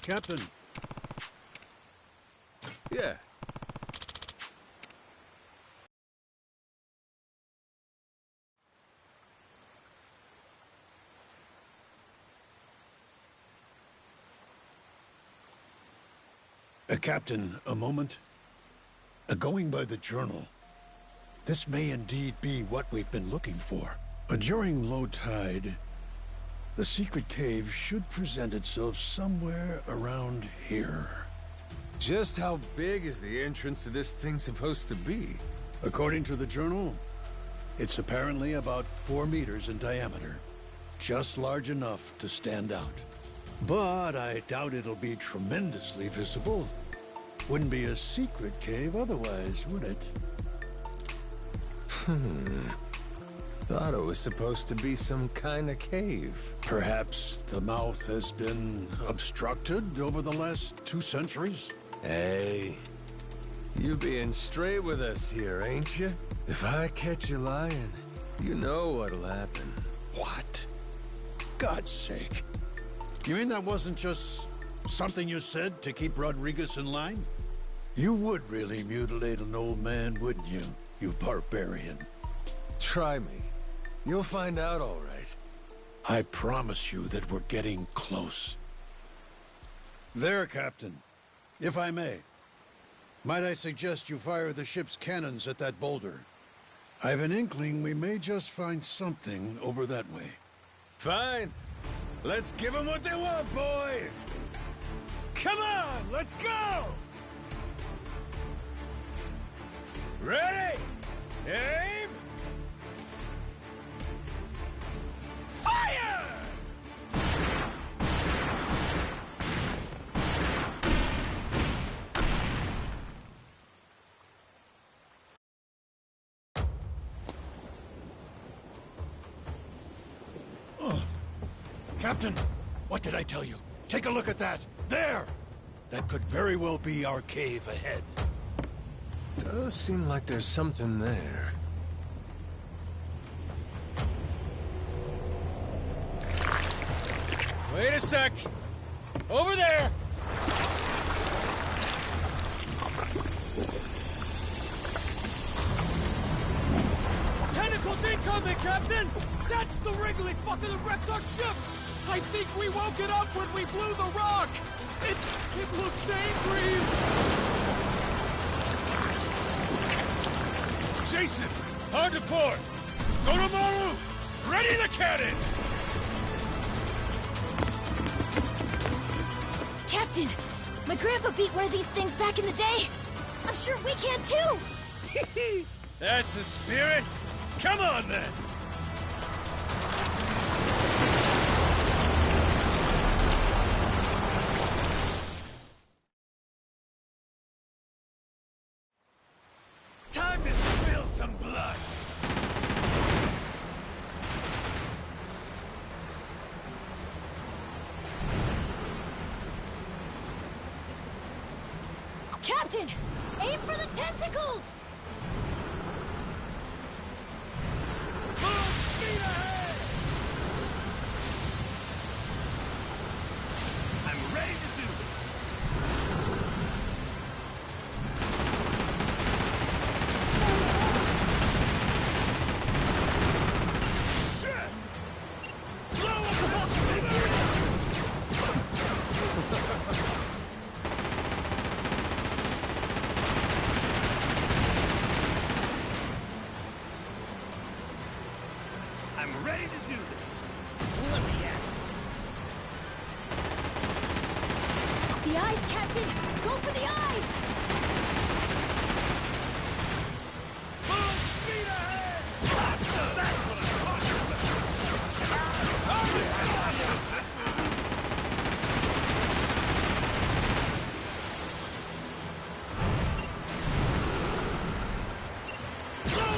Captain. Yeah. Captain, a moment. Going by the journal, this may indeed be what we've been looking for. During low tide, the secret cave should present itself somewhere around here. Just how big is the entrance to this thing supposed to be? According to the journal, it's apparently about 4 meters in diameter. Just large enough to stand out. But I doubt it'll be tremendously visible. Wouldn't be a secret cave otherwise, would it? Thought it was supposed to be some kind of cave. Perhaps the mouth has been obstructed over the last 2 centuries? Hey, you being straight with us here, ain't you? If I catch you lying, you know what'll happen. What? God's sake. You mean that wasn't just something you said to keep Rodriguez in line? You would really mutilate an old man, wouldn't you, you barbarian? Try me. You'll find out all right. I promise you that we're getting close. There, Captain. If I may. Might I suggest you fire the ship's cannons at that boulder? I've an inkling we may just find something over that way. Fine. Let's give them what they want, boys! Come on, let's go! Ready? Aim! Fire! Captain, what did I tell you? Take a look at that. There! That could very well be our cave ahead. Does seem like there's something there. Wait a sec! Over there! Tentacles incoming, Captain! That's the wriggly fucker that wrecked our ship! I think we woke it up when we blew the rock! It looks angry! Jason! Hard to port! Gotomaru! Ready the cannons! Captain, my grandpa beat one of these things back in the day. I'm sure we can too! That's the spirit! Come on then! Time to spill some blood! Captain, aim for the tentacles! Full speed ahead! I'm ready to do this! I'm ready to do this. Let me at it. The eyes, Captain! Go for the eyes! Full speed ahead! That's what I'm talking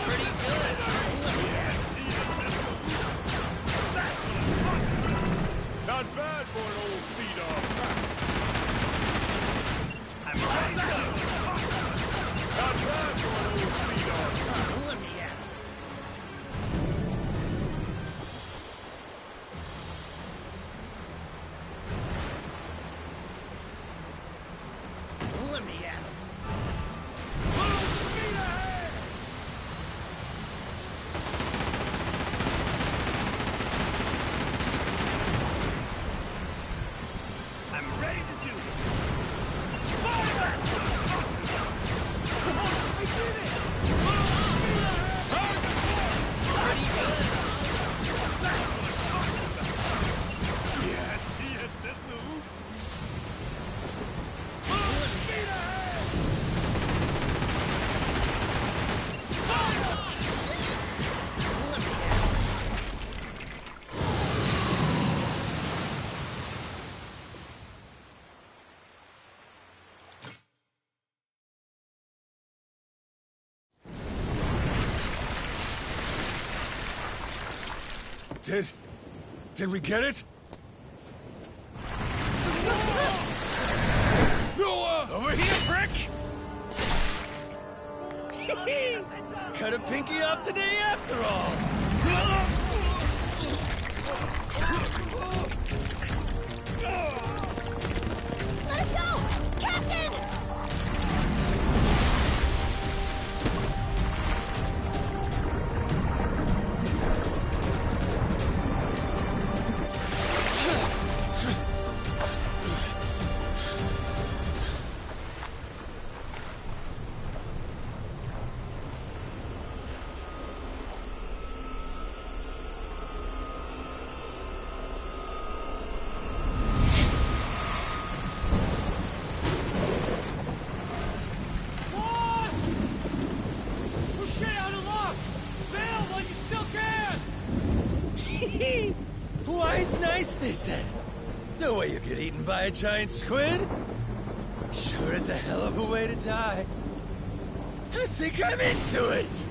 Pretty good. Not bad for an old sea dog. I'm ready to go. Not bad for an old sea dog. Let me at it. Did we get it? Noah! Over here, prick! Cut a pinky off today after all! Let him go! Captain! Why, it's nice, they said. No way you get eaten by a giant squid. Sure is a hell of a way to die. I think I'm into it.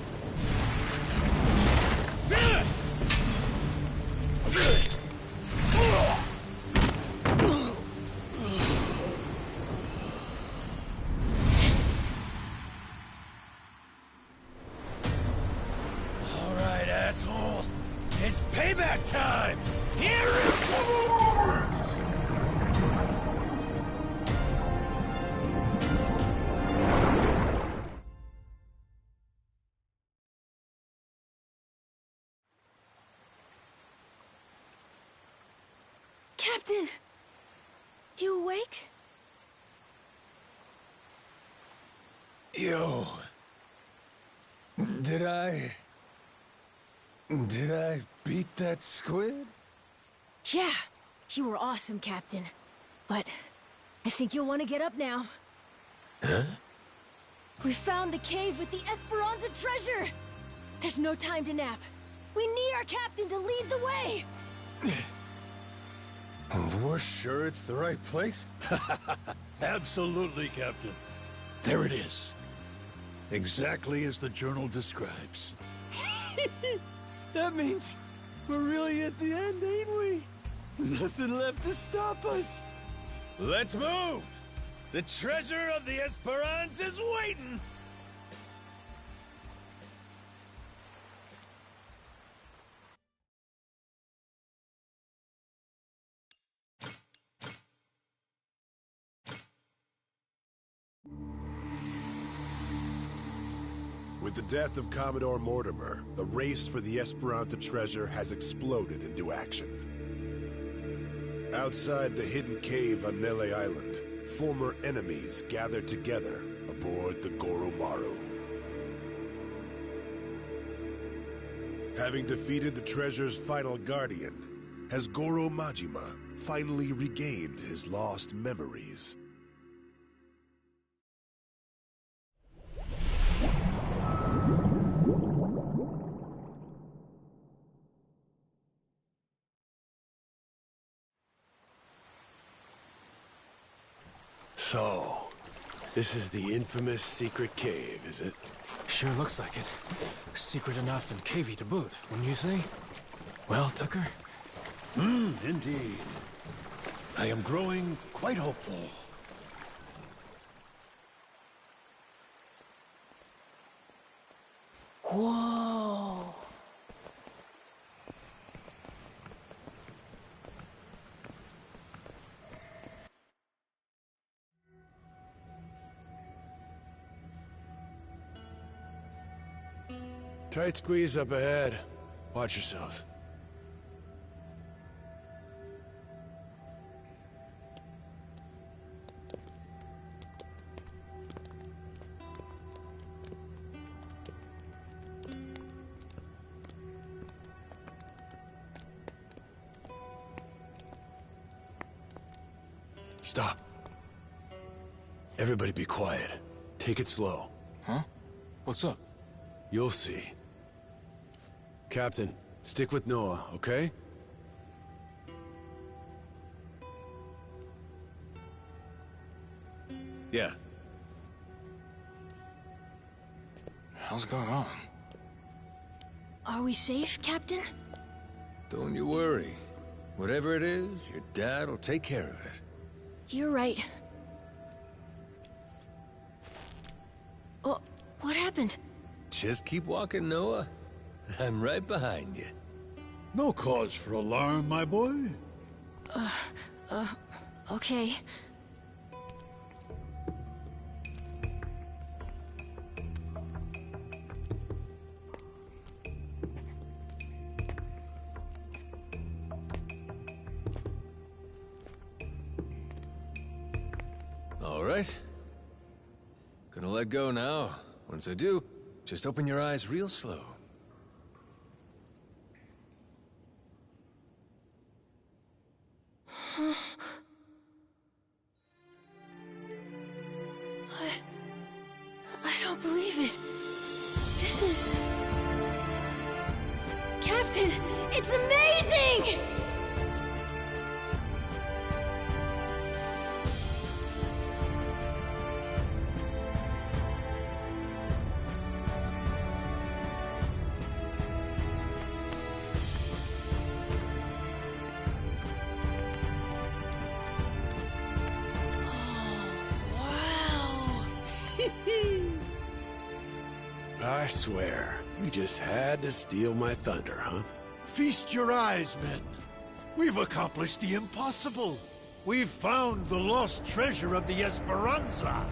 All right, asshole. It's payback time! Here it comes! Captain! You awake? Yo. Did I beat that squid? Yeah, you were awesome, Captain. But I think you'll want to get up now. Huh? We found the cave with the Esperanza treasure! There's no time to nap. We need our captain to lead the way! We're sure it's the right place? Absolutely, Captain. There it is. Exactly as the journal describes. That means we're really at the end, ain't we? Nothing left to stop us. Let's move! The treasure of the Esperanza's waiting! With the death of Commodore Mortimer, the race for the Esperanza treasure has exploded into action. Outside the hidden cave on Melee Island, former enemies gather together aboard the Goromaru. Having defeated the treasure's final guardian, has Goro Majima finally regained his lost memories? So, this is the infamous secret cave, is it? Sure looks like it. Secret enough and cavey to boot, wouldn't you say? Well, Tucker? Indeed. I am growing quite hopeful. Whoa! Tight squeeze up ahead. Watch yourselves. Stop. Everybody be quiet. Take it slow. Huh? What's up? You'll see. Captain, stick with Noah, okay? Yeah. Hell's going on? Are we safe, Captain? Don't you worry. Whatever it is, your dad will take care of it. You're right. Oh, what happened? Just keep walking, Noah. I'm right behind you. No cause for alarm, my boy. Okay. All right. Gonna let go now. Once I do, just open your eyes real slow. I don't believe it. This is... Captain, it's amazing! I swear, you just had to steal my thunder, huh? Feast your eyes, men. We've accomplished the impossible. We've found the lost treasure of the Esperanza.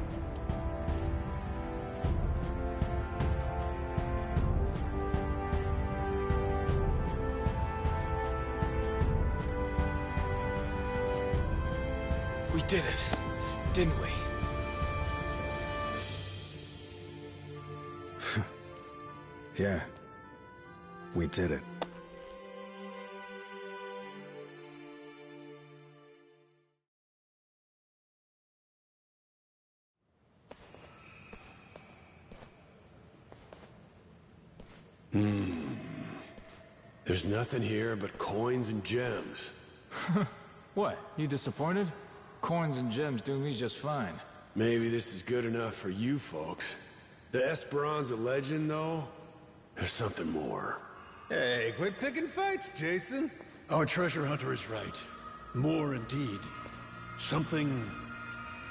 We did it, didn't we? Yeah, we did it. There's nothing here but coins and gems. What? You disappointed? Coins and gems do me just fine. Maybe this is good enough for you folks. The Esperanza legend, though? There's something more. Hey, quit picking fights, Jason. Our treasure hunter is right. More indeed. Something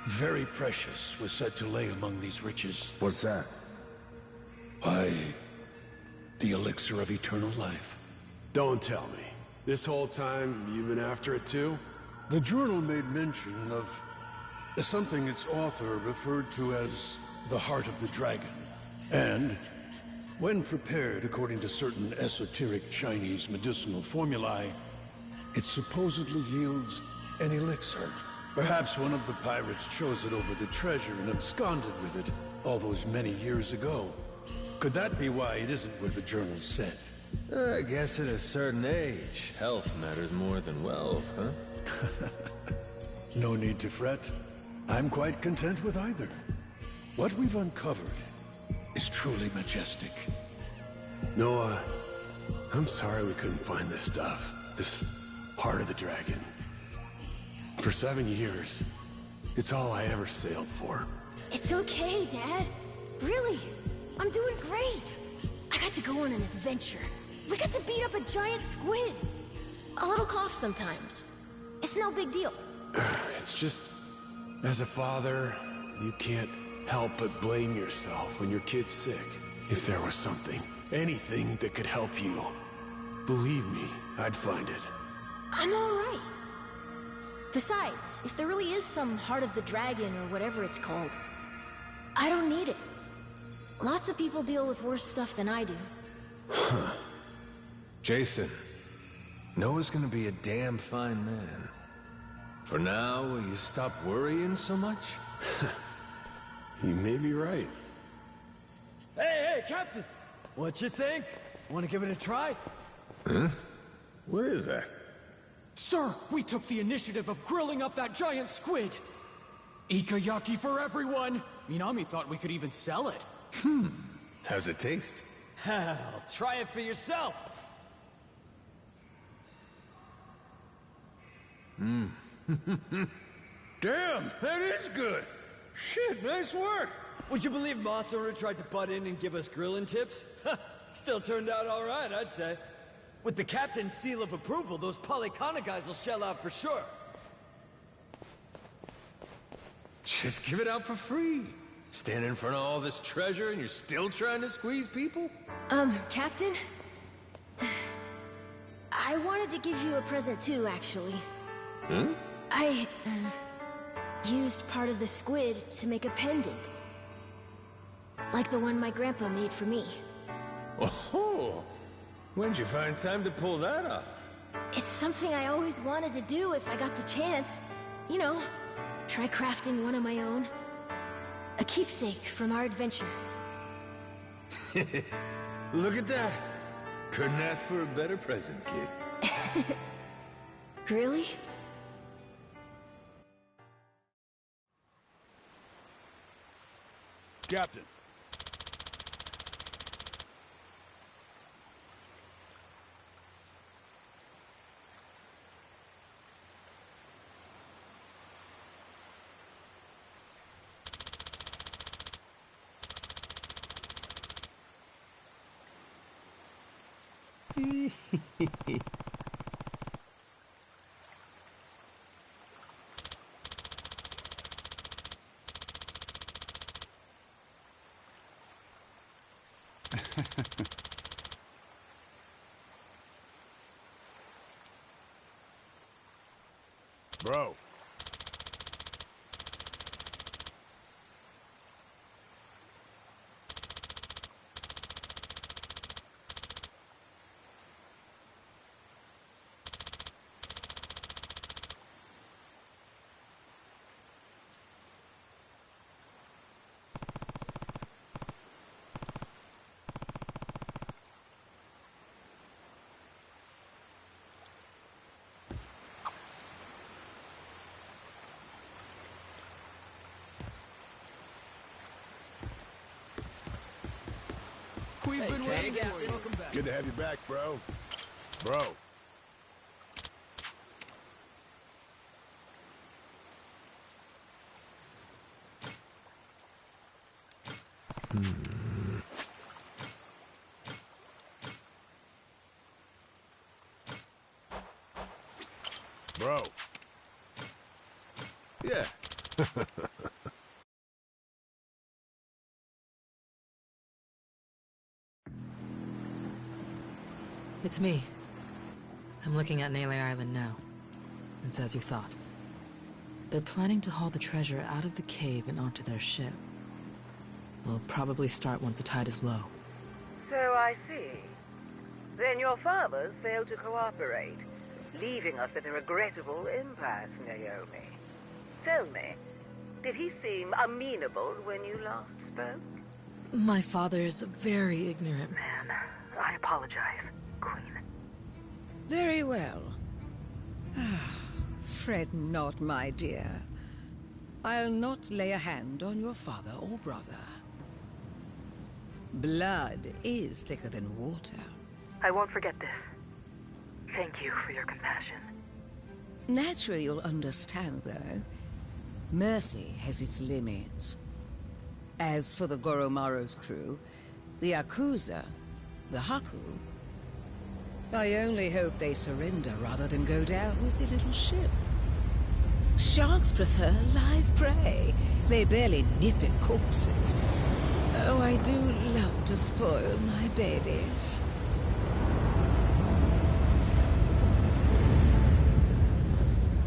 very precious was said to lay among these riches. What's that? Why, the elixir of eternal life. Don't tell me. This whole time, you've been after it too? The journal made mention of something its author referred to as the Heart of the Dragon. And, when prepared according to certain esoteric Chinese medicinal formulae, it supposedly yields an elixir. Perhaps one of the pirates chose it over the treasure and absconded with it all those many years ago. Could that be why it isn't where the journal said? I guess at a certain age, health matters more than wealth, huh? No need to fret. I'm quite content with either. What we've uncovered is truly majestic. Noah, I'm sorry we couldn't find this stuff. This Heart of the Dragon. For 7 years, it's all I ever sailed for. It's okay, Dad. Really, I'm doing great. I got to go on an adventure. We got to beat up a giant squid. A little cough sometimes. It's no big deal. It's just, as a father, you can't help but blame yourself when your kid's sick. If there was something, anything that could help you, believe me, I'd find it. I'm all right. Besides, if there really is some Heart of the Dragon or whatever it's called, I don't need it. Lots of people deal with worse stuff than I do. Huh. Jason, Noah's gonna be a damn fine man. For now, will you stop worrying so much? You may be right. Hey, Captain! What you think? Want to give it a try? Huh? What is that? Sir, we took the initiative of grilling up that giant squid! Ikayaki for everyone! Minami thought we could even sell it. How's it taste? Hell, try it for yourself! Damn, that is good! Shit, nice work! Would you believe Masa tried to butt in and give us grilling tips? Still turned out all right, I'd say. With the captain's seal of approval, those Polycana guys will shell out for sure. Just give it out for free. Stand in front of all this treasure and you're still trying to squeeze people? Captain? I wanted to give you a present too, actually. Hmm? I, used part of the squid to make a pendant. Like the one my grandpa made for me. Oh! When'd you find time to pull that off? It's something I always wanted to do if I got the chance. You know, try crafting one of my own. A keepsake from our adventure. Look at that. Couldn't ask for a better present, kid. Really? Captain. Bro. We've been waiting for you. Good to have you back, bro. Bro. Bro. Yeah. It's me. I'm looking at Nele Island now. It's as you thought. They're planning to haul the treasure out of the cave and onto their ship. They'll probably start once the tide is low. So I see. Then your fathers failed to cooperate, leaving us at a regrettable impasse, Naomi. Tell me, did he seem amenable when you last spoke? My father is a very ignorant Man, I apologize, Queen. Very well. Fret not, my dear. I'll not lay a hand on your father or brother. Blood is thicker than water. I won't forget this. Thank you for your compassion. Naturally, you'll understand, though. Mercy has its limits. As for the Goromaro's crew, the Yakuza, the Haku, I only hope they surrender rather than go down with their little ship. Sharks prefer live prey. They barely nip at corpses. Oh, I do love to spoil my babies.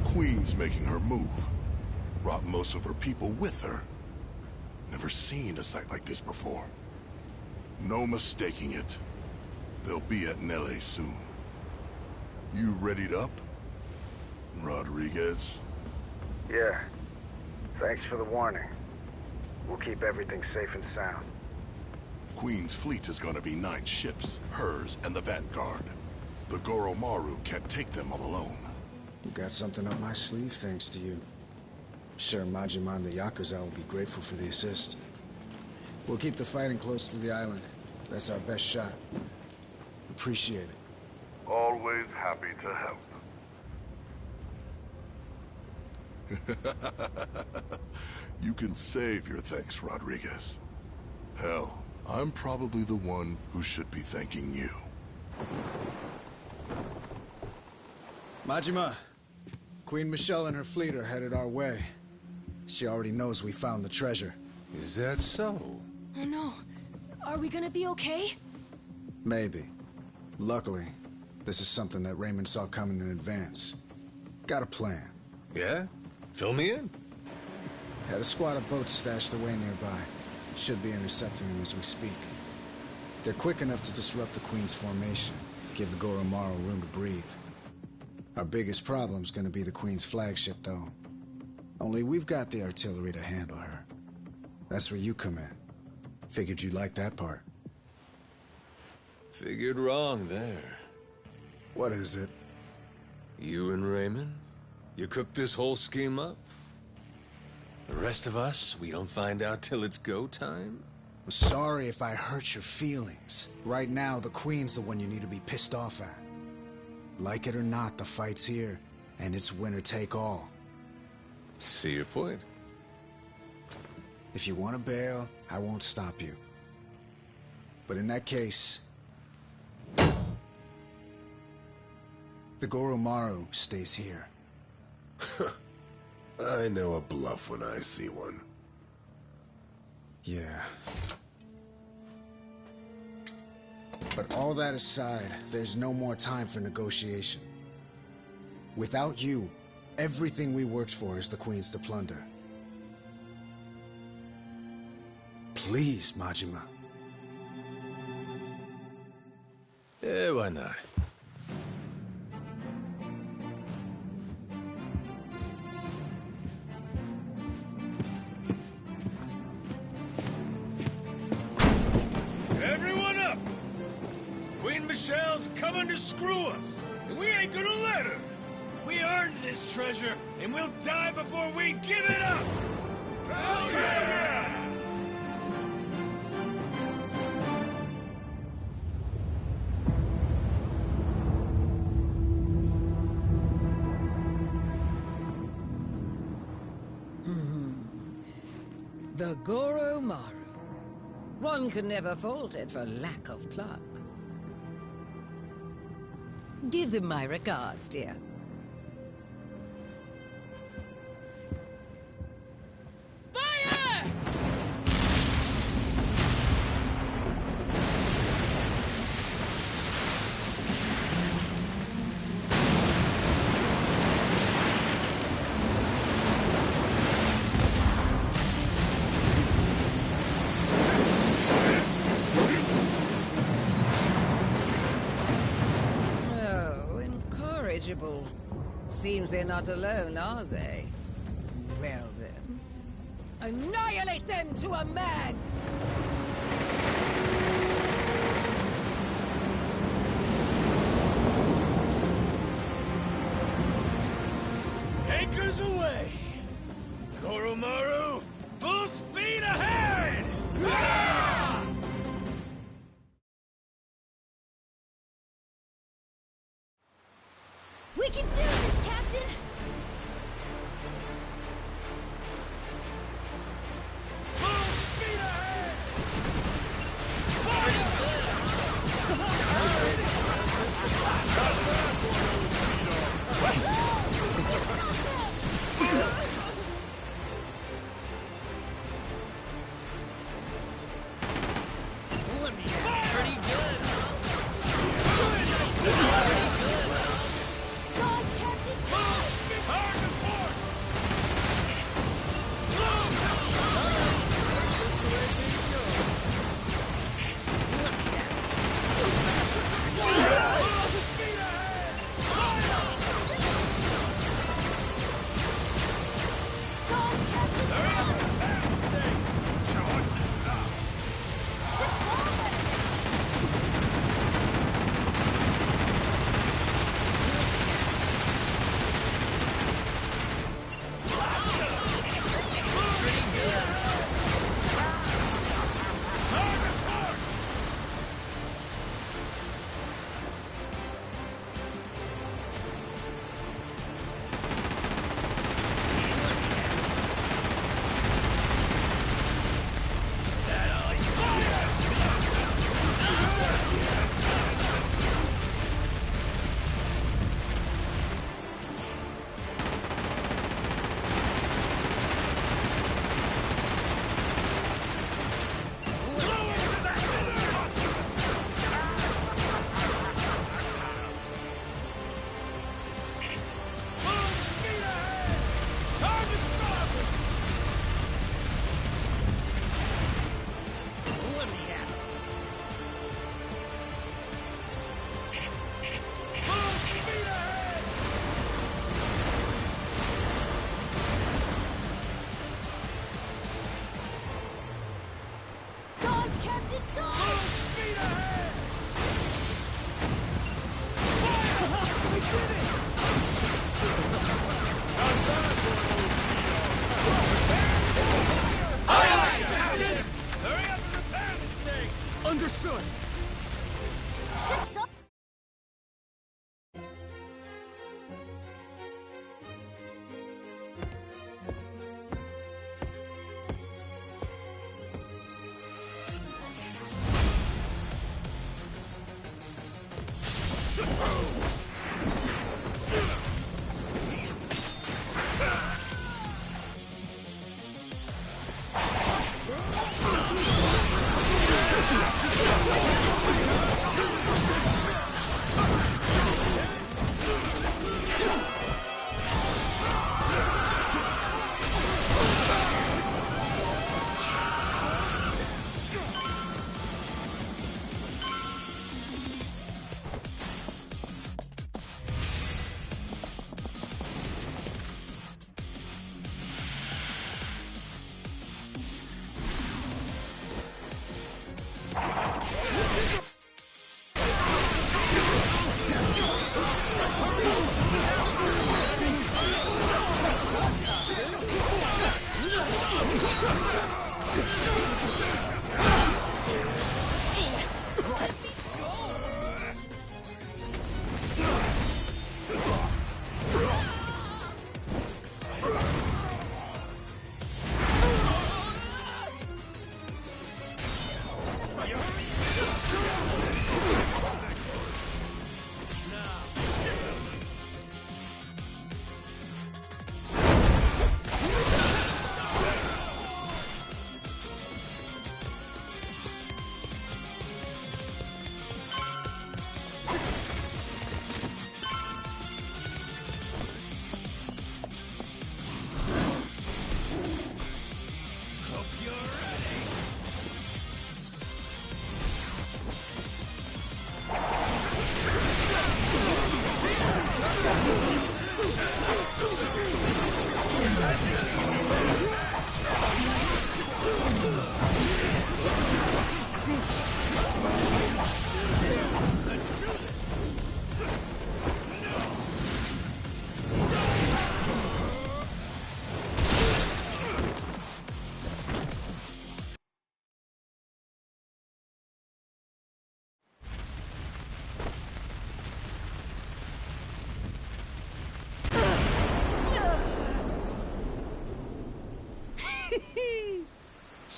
Queen's making her move. Brought most of her people with her. Never seen a sight like this before. No mistaking it. They'll be at Nele soon. You readied up, Rodriguez? Yeah. Thanks for the warning. We'll keep everything safe and sound. Queen's fleet is gonna be 9 ships, hers and the Vanguard. The Goromaru can't take them all alone. You got something up my sleeve thanks to you. Sure, Majima and the Yakuza will be grateful for the assist. We'll keep the fighting close to the island. That's our best shot. Appreciate it. Always happy to help. You can save your thanks, Rodriguez. Hell, I'm probably the one who should be thanking you. Majima, Queen Michelle and her fleet are headed our way. She already knows we found the treasure. Is that so? Oh no. Are we gonna be okay? Maybe. Luckily, this is something that Raymond saw coming in advance. Got a plan. Yeah? Fill me in. Had a squad of boats stashed away nearby. Should be intercepting them as we speak. They're quick enough to disrupt the Queen's formation, give the Goromaru room to breathe. Our biggest problem's gonna be the Queen's flagship, though. Only we've got the artillery to handle her. That's where you come in. Figured you'd like that part. Figured wrong there. What is it? You and Raymond? You cooked this whole scheme up? The rest of us, we don't find out till it's go time? Sorry if I hurt your feelings. Right now, the Queen's the one you need to be pissed off at. Like it or not, the fight's here, and it's winner take all. See your point. If you want to bail, I won't stop you. But in that case, the Goromaru stays here. I know a bluff when I see one. Yeah. But all that aside, there's no more time for negotiation. Without you, everything we worked for is the Queen's to plunder. Please, Majima. Yeah, why not? Everyone up! Queen Michelle's coming to screw us, and we ain't gonna let her! We earned this treasure, and we'll die before we give it up! Hell yeah! The Goromaru. One can never fault it for lack of pluck. Give them my regards, dear. Fire! Oh, incorrigible. Seems they're not alone, are they? Well then, annihilate them to a man! Anchors away! Goromaru, full speed ahead! We can do this, Captain! Full speed ahead!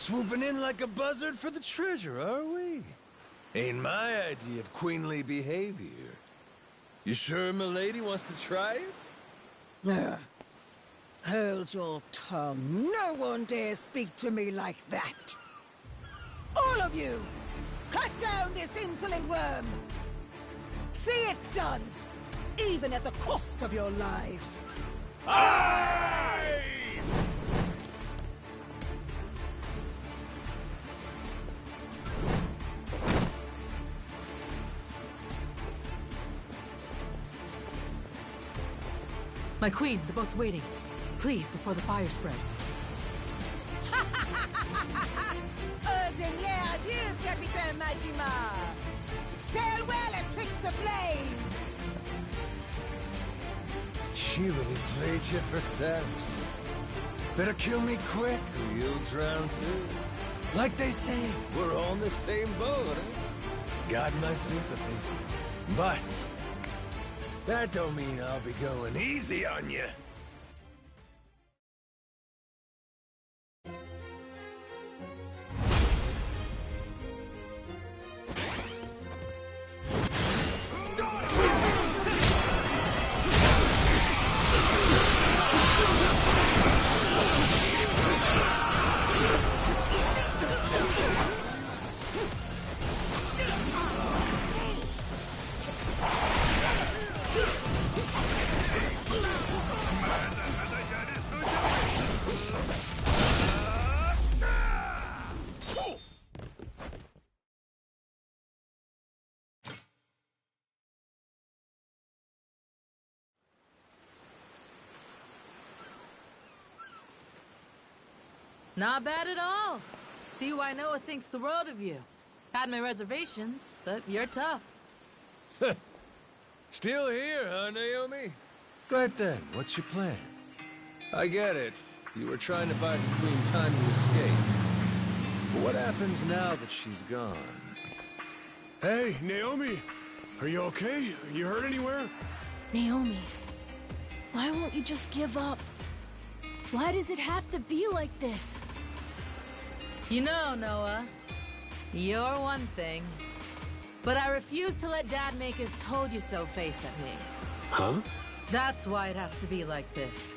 swooping in like a buzzard for the treasure, are we? Ain't my idea of queenly behavior. You sure milady wants to try it? Hold your tongue. No one dare speak to me like that. All of you! Cut down this insolent worm! See it done! Even at the cost of your lives. Aye! My queen, the boat's waiting. Please, before the fire spreads. Dernier adieu, Capitaine Majima! Sail well atwixt the flames! She really played you for saps. Better kill me quick, or you'll drown too. Like they say, we're all in the same boat, eh? Got my sympathy. But that don't mean I'll be going easy on you. Not bad at all. See why Noah thinks the world of you. Had my reservations, but you're tough. Still here, huh, Naomi? Right then, what's your plan? I get it. You were trying to buy the Queen time to escape. But what happens now that she's gone? Hey, Naomi! Are you okay? You hurt anywhere? Naomi, why won't you just give up? Why does it have to be like this? You know, Noah, you're one thing. But I refuse to let Dad make his told-you-so face at me. Huh? That's why it has to be like this.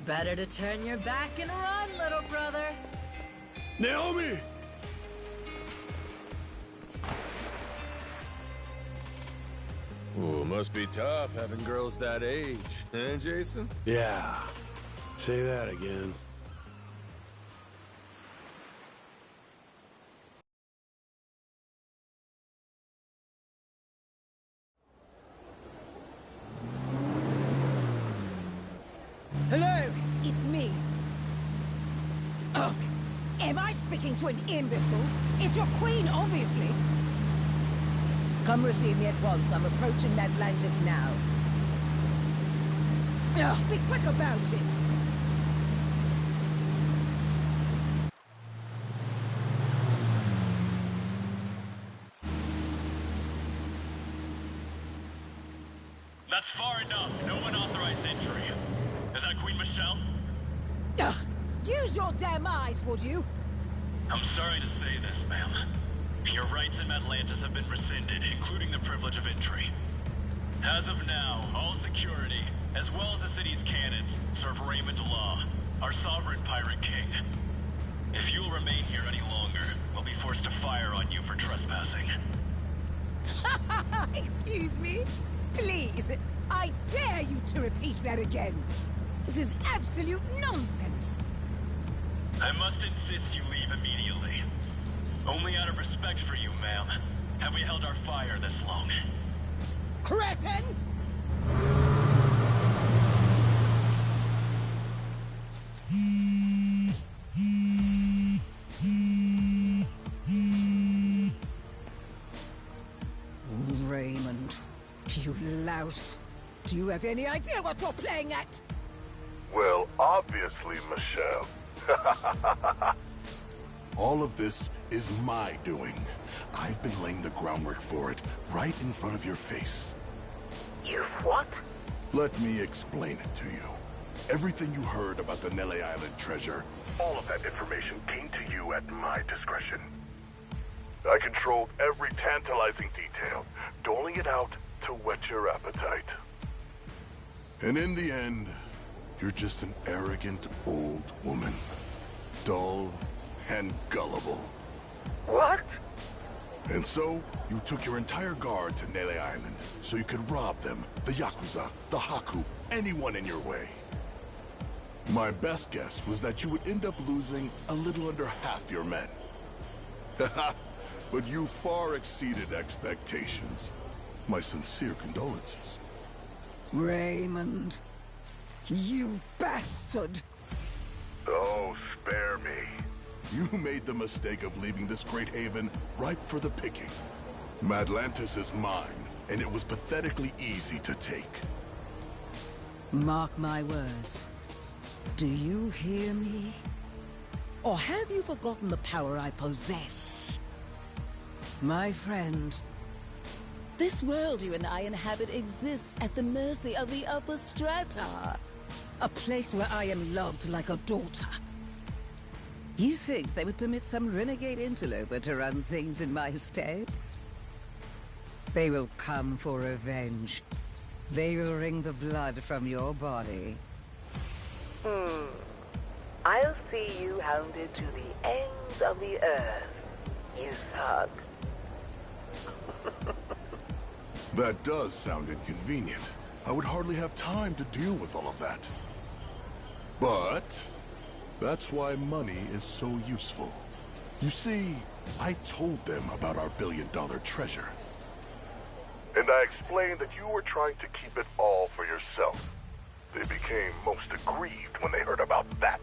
Better to turn your back and run, little brother. Naomi! Ooh, must be tough having girls that age, eh, Jason? Yeah. Say that again. Hello, it's me. Oh, am I speaking to an imbecile? It's your queen, obviously. Come receive me at once. I'm approaching Atlantis now. Be quick about it. That's far enough. No unauthorized entry. Is that Queen Michelle? Use your damn eyes, would you? I'm sorry to say this, ma'am. Your rights in Atlantis have been rescinded, including the privilege of entry. As of now, all security, as well as the city's cannons, serve Raymond Law, our sovereign pirate king. If you'll remain here any longer, we'll be forced to fire on you for trespassing. Excuse me? Please, I dare you to repeat that again. This is absolute nonsense. I must insist you leave immediately. Only out of respect for you, ma'am, have we held our fire this long. Cretin! Raymond, you louse. Do you have any idea what you're playing at? Well, obviously, Michelle. All of this is my doing. I've been laying the groundwork for it, right in front of your face. You've what? Let me explain it to you. Everything you heard about the Nele Island treasure, All of that information came to you at my discretion. I controlled every tantalizing detail, doling it out to whet your appetite. and in the end, you're just an arrogant old woman. Dull and gullible. What? And so, you took your entire guard to Nele Island, so you could rob them, the Yakuza, the Haku, anyone in your way. My best guess was that you would end up losing a little under half your men. But you far exceeded expectations. My sincere condolences. Raymond, you bastard! Oh, spare me. You made the mistake of leaving this great haven ripe for the picking. Madlantis is mine, and it was pathetically easy to take. Mark my words. Do you hear me? Or have you forgotten the power I possess? My friend, this world you and I inhabit exists at the mercy of the upper strata. A place where I am loved like a daughter. You think they would permit some renegade interloper to run things in my stead? They will come for revenge. They will wring the blood from your body. I'll see you hounded to the ends of the earth, you thug. That does sound inconvenient. I would hardly have time to deal with all of that. But that's why money is so useful. You see, I told them about our billion-dollar treasure. And I explained that you were trying to keep it all for yourself. They became most aggrieved when they heard about that.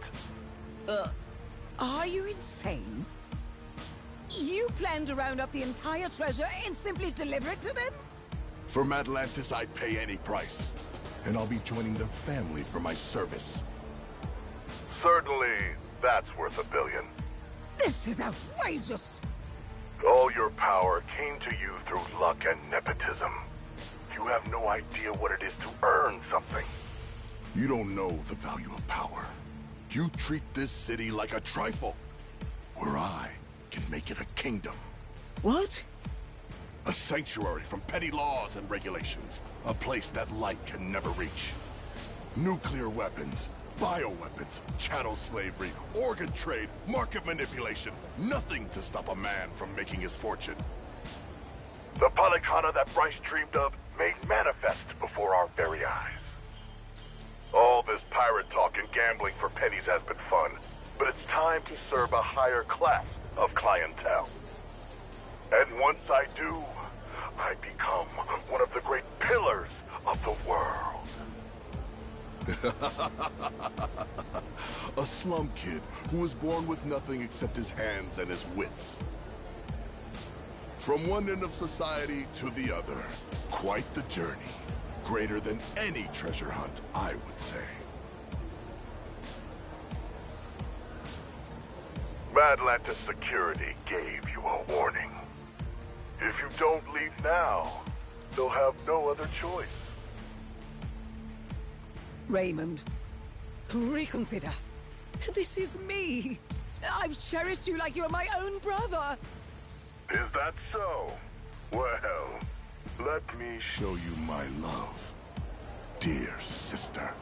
Are you insane? You plan to round up the entire treasure and simply deliver it to them? For Madlantis, I'd pay any price. And I'll be joining their family for my service. Certainly, that's worth $1 billion. This is outrageous! All your power came to you through luck and nepotism. You have no idea what it is to earn something. You don't know the value of power. You treat this city like a trifle, where I can make it a kingdom. What? A sanctuary from petty laws and regulations. A place that light can never reach. Nuclear weapons, bioweapons, chattel slavery, organ trade, market manipulation. Nothing to stop a man from making his fortune. The Polycana that Bryce dreamed of made manifest before our very eyes. All this pirate talk and gambling for pennies has been fun, but it's time to serve a higher class of clientele. And once I do, I become one of the great pillars of the world. A slum kid who was born with nothing except his hands and his wits. From one end of society to the other. Quite the journey. Greater than any treasure hunt, I would say. Madlantis security gave you a warning. If you don't leave now, they'll have no other choice. Raymond, reconsider. This is me. I've cherished you like you're my own brother. Is that so? Well, let me show you my love, dear sister.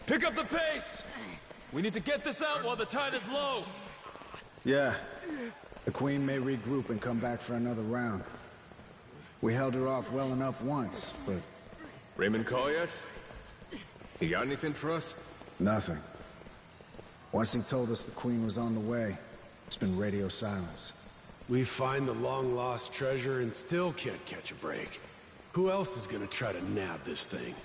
Pick up the pace! We need to get this out while the tide is low! Yeah. The Queen may regroup and come back for another round. We held her off well enough once, but... Raymond call yet? He got anything for us? Nothing. Once he told us the Queen was on the way, It's been radio silence. We find the long-lost treasure and still can't catch a break. Who else is gonna try to nab this thing?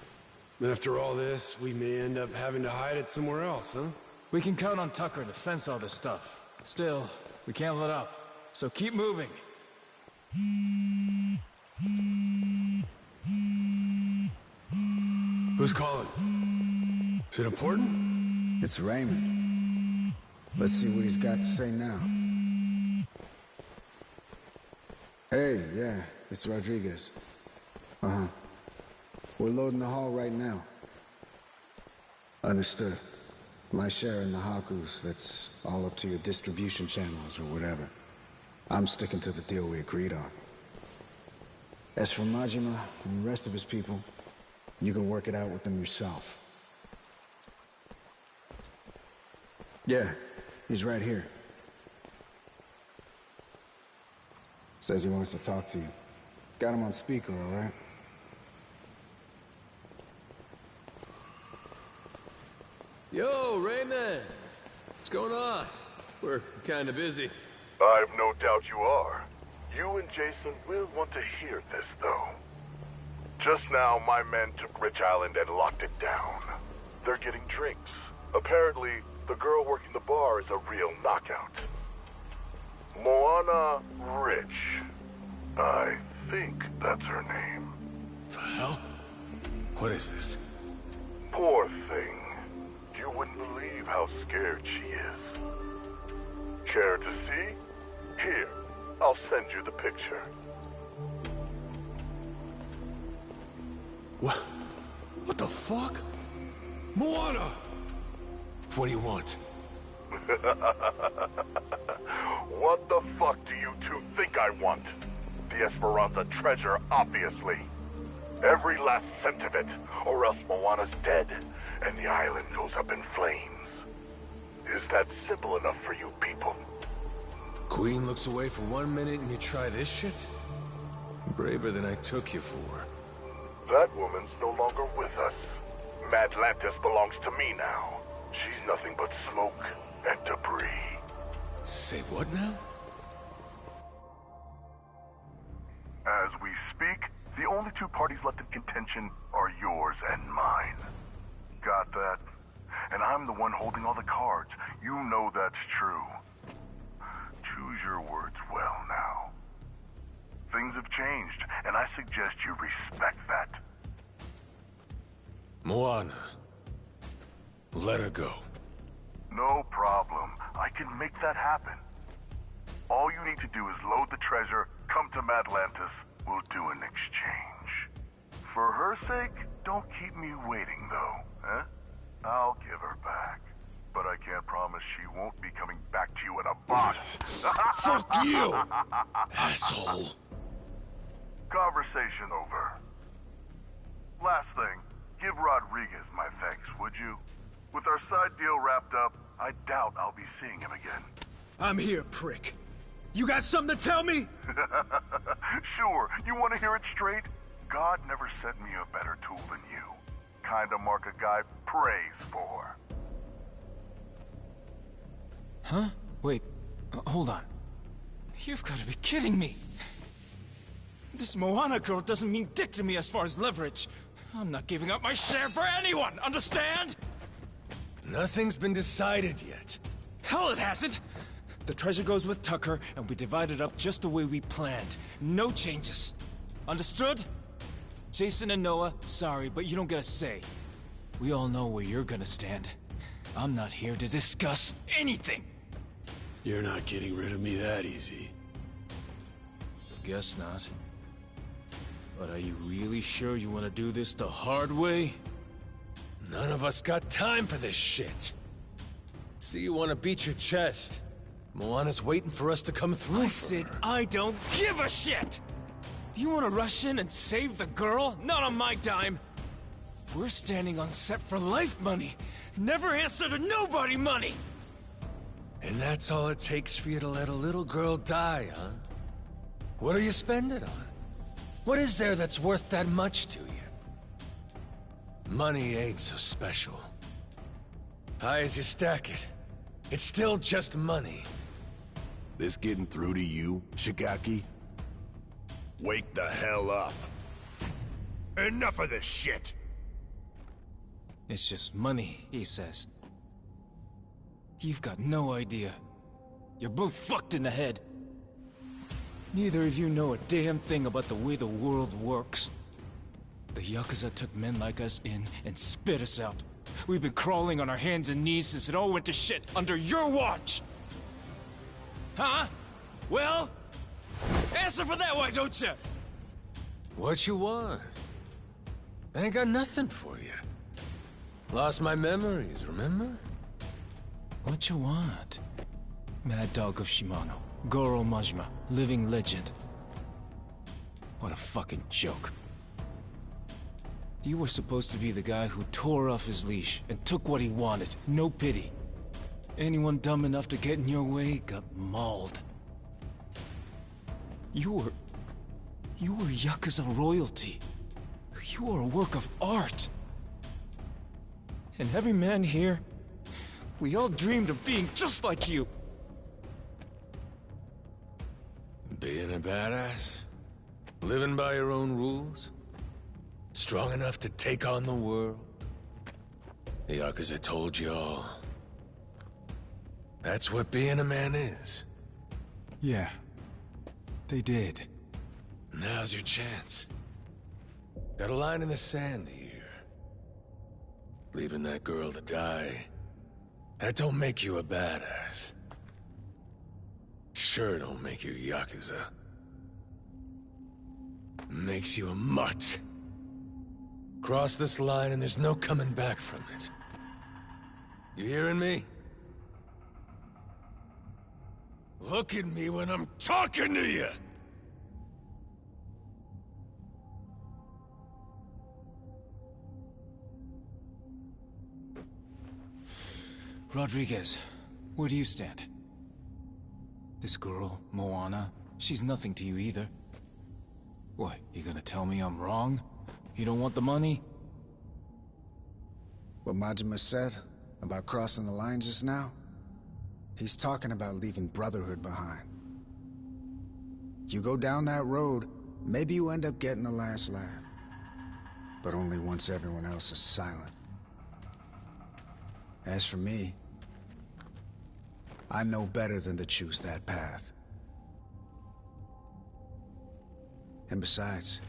After all this, we may end up having to hide it somewhere else, huh? We can count on Tucker to fence all this stuff. Still, we can't let up. So keep moving. Who's calling? Is it important? It's Raymond. Let's see what he's got to say now. Hey, yeah, it's Rodriguez. Uh-huh. We're loading the hall right now. Understood. My share in the Hakus, that's all up to your distribution channels or whatever. I'm sticking to the deal we agreed on. As for Majima and the rest of his people, you can work it out with them yourself. Yeah, he's right here. Says he wants to talk to you. Got him on speaker, all right? Yo, Raymond! What's going on? We're kinda busy. I've no doubt you are. You and Jason will want to hear this, though. Just now, my men took Rich Island and locked it down. They're getting drinks. Apparently, the girl working the bar is a real knockout. Moana Rich. I think that's her name. The hell? What is this? Poor thing. You wouldn't believe how scared she is. Care to see? Here, I'll send you the picture. What? What the fuck? Moana! What do you want? What the fuck do you two think I want? The Esperanza treasure, obviously. Every last cent of it, or else Moana's dead, and the island goes up in flames. Is that simple enough for you people? Queen looks away for 1 minute and you try this shit? Braver than I took you for. That woman's no longer with us. Madlantis belongs to me now. She's nothing but smoke and debris. Say what now? As we speak, the only two parties left in contention are yours and mine. Got that? And I'm the one holding all the cards. You know that's true. Choose your words well now. Things have changed, and I suggest you respect that. Moana. Let her go. No problem. I can make that happen. All you need to do is load the treasure, come to Madlantis, we'll do an exchange. For her sake, don't keep me waiting, though, eh? I'll give her back. But I can't promise she won't be coming back to you in a box. Fuck you! Asshole. Conversation over. Last thing, give Rodriguez my thanks, would you? With our side deal wrapped up, I doubt I'll be seeing him again. I'm here, prick. You got something to tell me? Sure, you want to hear it straight? God never sent me a better tool than you. Kinda mark a guy prays for. Huh? Wait, hold on. You've got to be kidding me. This Moana girl doesn't mean dick to me as far as leverage. I'm not giving up my share for anyone, understand? Nothing's been decided yet. Hell it hasn't! The treasure goes with Tucker, and we divide it up just the way we planned. No changes. Understood? Jason and Noah, sorry, but you don't get a say. We all know where you're gonna stand. I'm not here to discuss anything! You're not getting rid of me that easy. Guess not. But are you really sure you want to do this the hard way? None of us got time for this shit. See, you want to beat your chest. Moana's waiting for us to come through. I said I don't give a shit! You want to rush in and save the girl? Not on my dime! We're standing on set for life money. Never answer to nobody money! And that's all it takes for you to let a little girl die, huh? What do you spend it on? What is there that's worth that much to you? Money ain't so special. High as you stack it, it's still just money. This getting through to you, Shigaki? Wake the hell up. Enough of this shit! It's just money, he says. You've got no idea. You're both fucked in the head. Neither of you know a damn thing about the way the world works. The Yakuza took men like us in and spit us out. We've been crawling on our hands and knees since it all went to shit under your watch! Huh? Well? Answer for that, why don't you? What you want? I ain't got nothing for you. Lost my memories, remember? What you want? Mad Dog of Shimano. Goro Majima. Living legend. What a fucking joke. You were supposed to be the guy who tore off his leash and took what he wanted. No pity. Anyone dumb enough to get in your way got mauled. You were Yakuza royalty. You were a work of art. And every man here, we all dreamed of being just like you. Being a badass? Living by your own rules? Strong enough to take on the world? The Yakuza told you all. That's what being a man is. Yeah, they did. Now's your chance. Got a line in the sand here. Leaving that girl to die, that don't make you a badass. Sure don't make you Yakuza. Makes you a mutt. Cross this line and there's no coming back from it. You hearing me? Look at me when I'm talking to you! Rodriguez, where do you stand? This girl, Moana, she's nothing to you either. What, you gonna tell me I'm wrong? You don't want the money? What Majima said about crossing the line just now? He's talking about leaving Brotherhood behind. You go down that road, maybe you end up getting the last laugh. But only once everyone else is silent. As for me, I know better than to choose that path. And besides,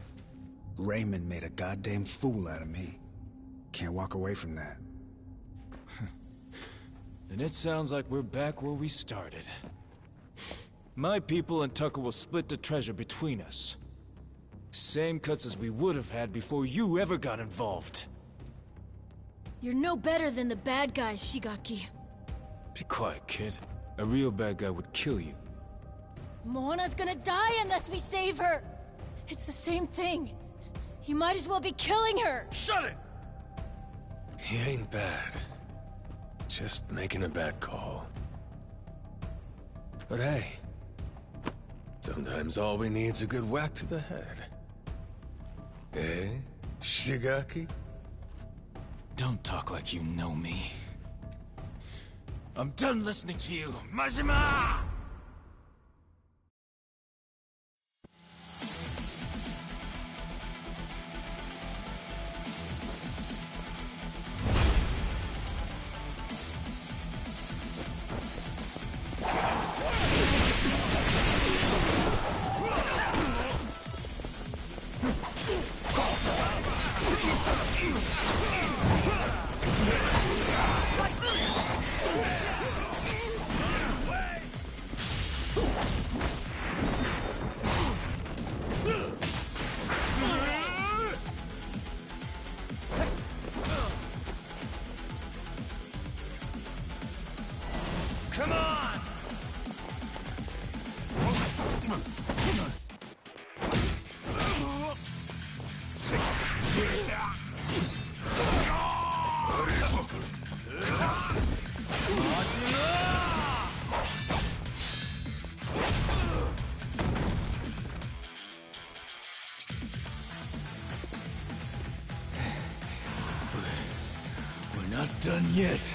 Raymond made a goddamn fool out of me. Can't walk away from that. Then it sounds like we're back where we started. My people and Tucker will split the treasure between us. Same cuts as we would have had before you ever got involved. You're no better than the bad guys, Shigaki. Be quiet, kid. A real bad guy would kill you. Moana's gonna die unless we save her! It's the same thing. You might as well be killing her! Shut it! He ain't bad. Just making a bad call. But hey, sometimes all we need's a good whack to the head. Eh, Shigaki? Don't talk like you know me. I'm done listening to you, Majima! Come on! We're not done yet.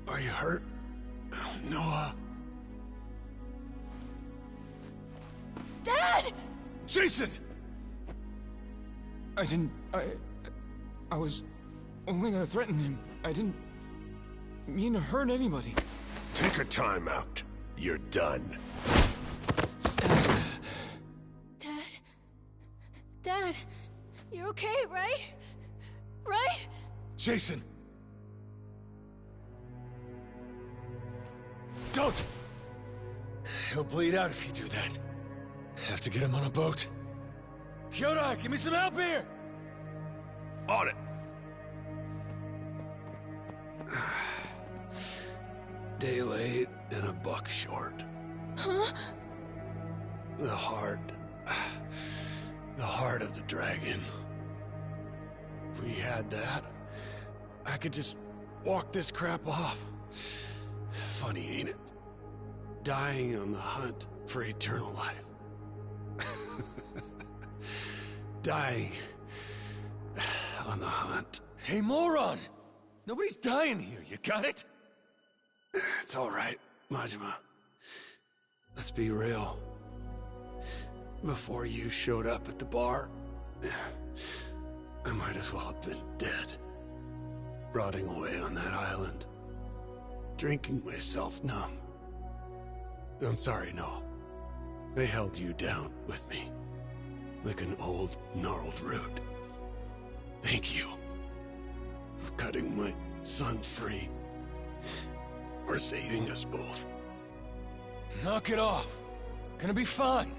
Are you hurt, Noah? Dad! Jason! I was only gonna threaten him. I didn't mean to hurt anybody. Take a time out. You're done. Dad? Dad, you're okay, right? Right? Jason! Don't! He'll bleed out if you do that. Have to get him on a boat. Kyoda, give me some help here! On it. Day late and a buck short. Huh? The heart of the dragon. If we had that, I could just walk this crap off. Funny, ain't it? Dying on the hunt for eternal life. Dying on the hunt. Hey, moron! Nobody's dying here, you got it? It's all right, Majima. Let's be real. Before you showed up at the bar, I might as well have been dead. Rotting away on that island. Drinking myself numb. I'm sorry, Noel. I held you down with me. Like an old, gnarled root. Thank you. For cutting my son free. For saving us both. Knock it off. Gonna be fine.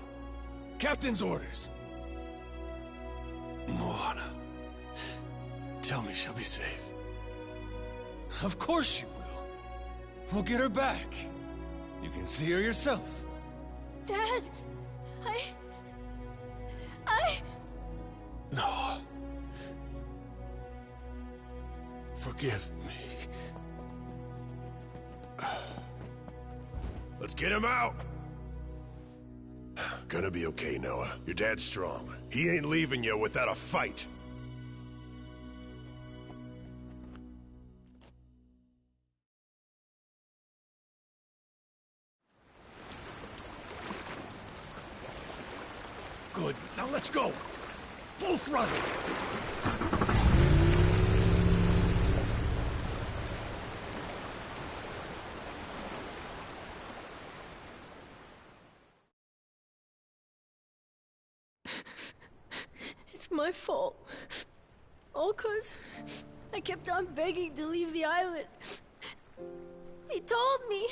Captain's orders. Moana. Tell me she'll be safe. Of course she will. We'll get her back. You can see her yourself. Dad, I... No. Forgive me. Let's get him out! Gonna be okay, Noah. Your dad's strong. He ain't leaving you without a fight. Good. Now let's go! Full throttle! It's my fault. All 'cause I kept on begging to leave the island. He told me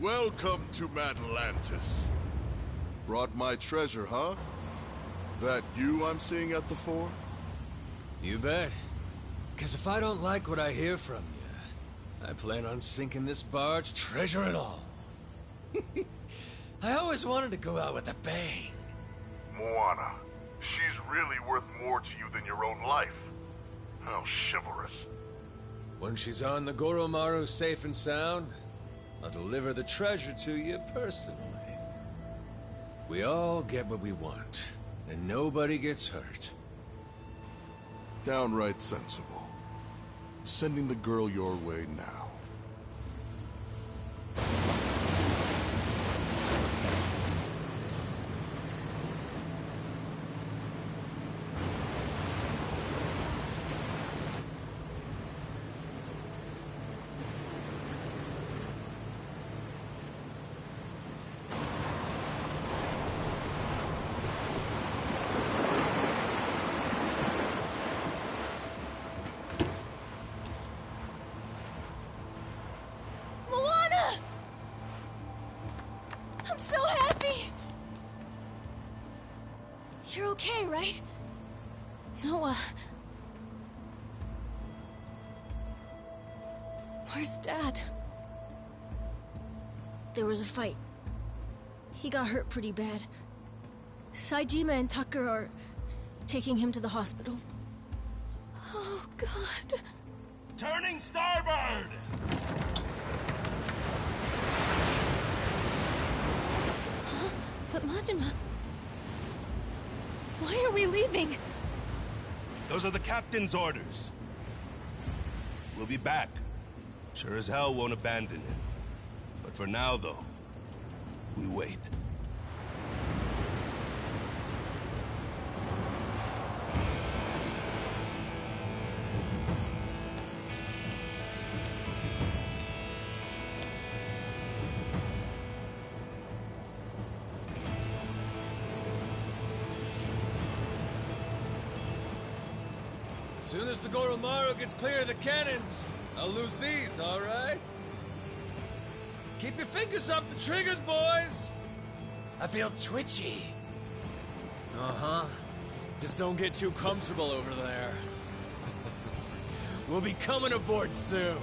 Welcome to Atlantis. Brought my treasure, huh? That you I'm seeing at the fore? You bet. Because if I don't like what I hear from you, I plan on sinking this barge, treasure and all. I always wanted to go out with a bang. Moana, she's really worth more to you than your own life. How chivalrous. When she's on the Goromaru safe and sound, I'll deliver the treasure to you personally. We all get what we want, and nobody gets hurt. Downright sensible. Sending the girl your way now. You're okay, right? Noah. Where's Dad? There was a fight. He got hurt pretty bad. Saejima and Tucker are taking him to the hospital. Oh, God. Turning starboard! Huh? But Majima... Why are we leaving? Those are the captain's orders. We'll be back. Sure as hell won't abandon him. But for now, though, we wait. As soon as the Goromaru gets clear of the cannons, I'll lose these, all right? Keep your fingers off the triggers, boys! I feel twitchy. Uh-huh. Just don't get too comfortable over there. We'll be coming aboard soon.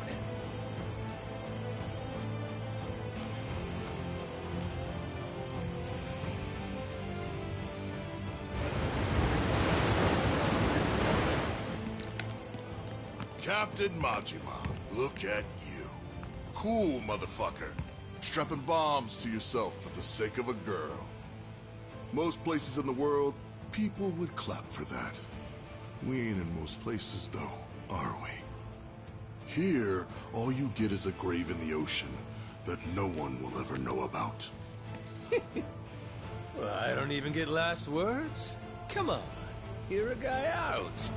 Captain Majima, look at you. Cool, motherfucker. Strapping bombs to yourself for the sake of a girl. Most places in the world, people would clap for that. We ain't in most places, though, are we? Here, all you get is a grave in the ocean that no one will ever know about. Well, I don't even get last words. Come on, hear a guy out.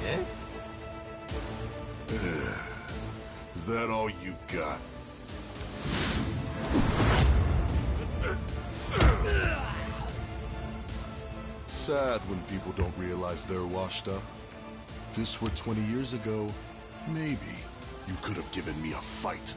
Eh? Is that all you got? Sad when people don't realize they're washed up. If this were 20 years ago, maybe you could have given me a fight.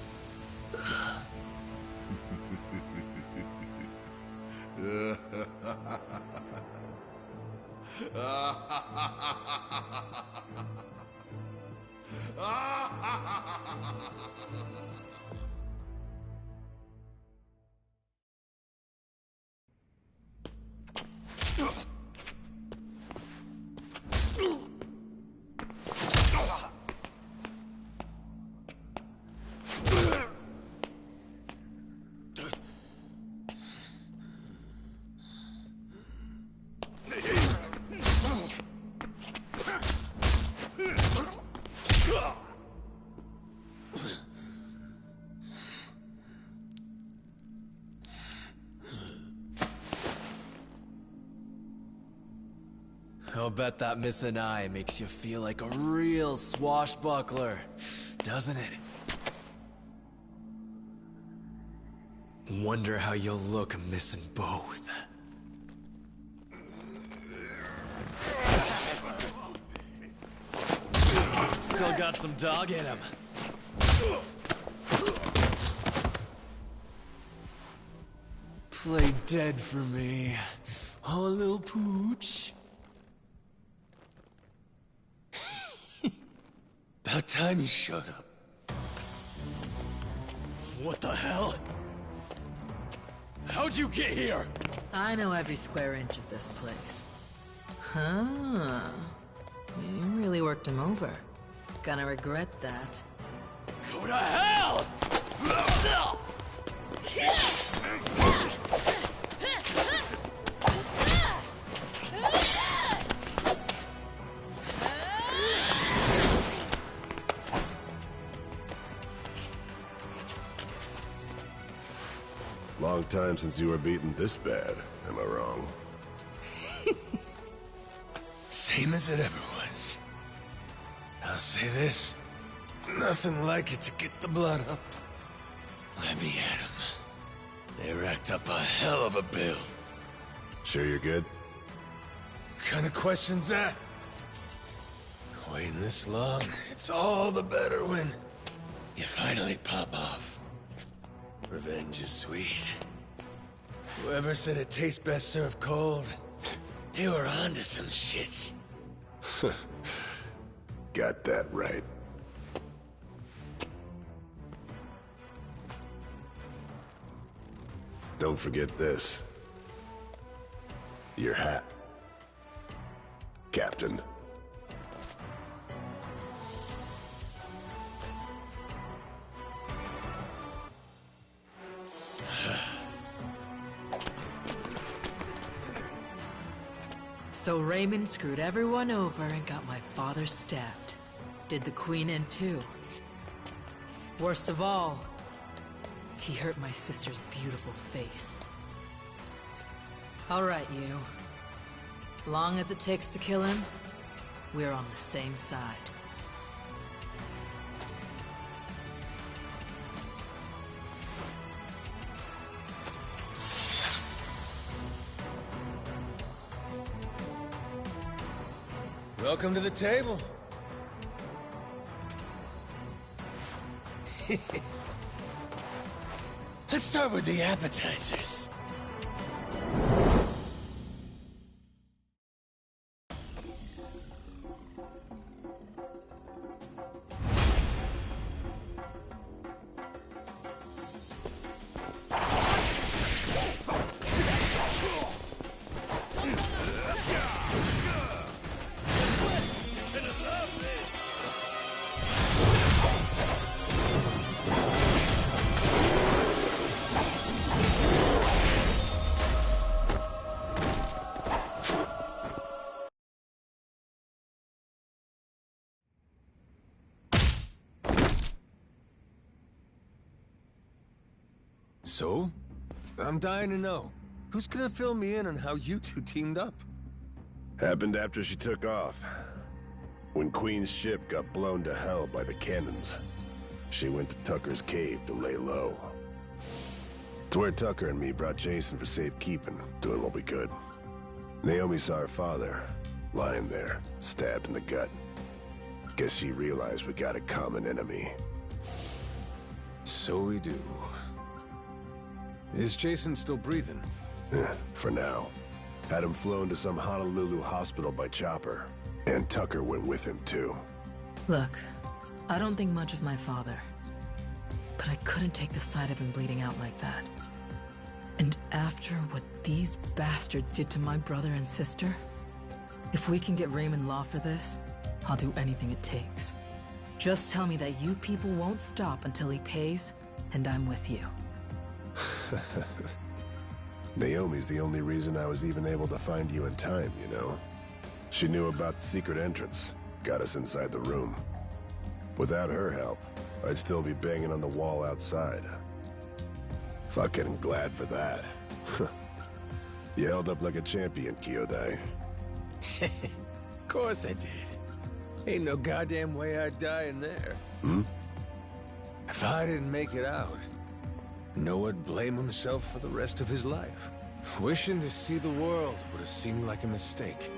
I'll bet that missing eye makes you feel like a real swashbuckler, doesn't it? Wonder how you'll look missing both. still got some dog in him. Play dead for me. Oh, little pooch. About time you showed up. What the hell? How'd you get here? I know every square inch of this place. Huh. You really worked him over. Gonna regret that. Go to hell! Long time since you were beaten this bad, am I wrong? Same as it ever was. I'll say this. Nothing like it to get the blood up. Let me at 'em. They racked up a hell of a bill. Sure you're good? Kind of question's that? Waiting this long, it's all the better when you finally pop off. Revenge is sweet. Whoever said it tastes best served cold, they were onto some shit. Got that right. Don't forget this. Your hat. Captain. So Raymond screwed everyone over and got my father stabbed. Did the Queen in too. Worst of all, he hurt my sister's beautiful face. All right, you. Long as it takes to kill him, we're on the same side. Welcome to the table. Let's start with the appetizers. So? I'm dying to know. Who's gonna fill me in on how you two teamed up? Happened after she took off. When Queen's ship got blown to hell by the cannons, she went to Tucker's cave to lay low. It's where Tucker and me brought Jason for safekeeping, doing what we could. Naomi saw her father, lying there, stabbed in the gut. Guess she realized we got a common enemy. So we do. Is Jason still breathing? For now. Had him flown to some Honolulu hospital by chopper. And Tucker went with him, too. Look, I don't think much of my father. But I couldn't take the sight of him bleeding out like that. And after what these bastards did to my brother and sister, if we can get Raymond Law for this, I'll do anything it takes. Just tell me that you people won't stop until he pays, and I'm with you. Naomi's the only reason I was even able to find you in time, you know? She knew about the secret entrance, got us inside the room. Without her help, I'd still be banging on the wall outside. Fucking glad for that. You held up like a champion, Kyodai. Of course I did. Ain't no goddamn way I'd die in there. If I didn't make it out, Noah'd blame himself for the rest of his life. Wishing to see the world would have seemed like a mistake.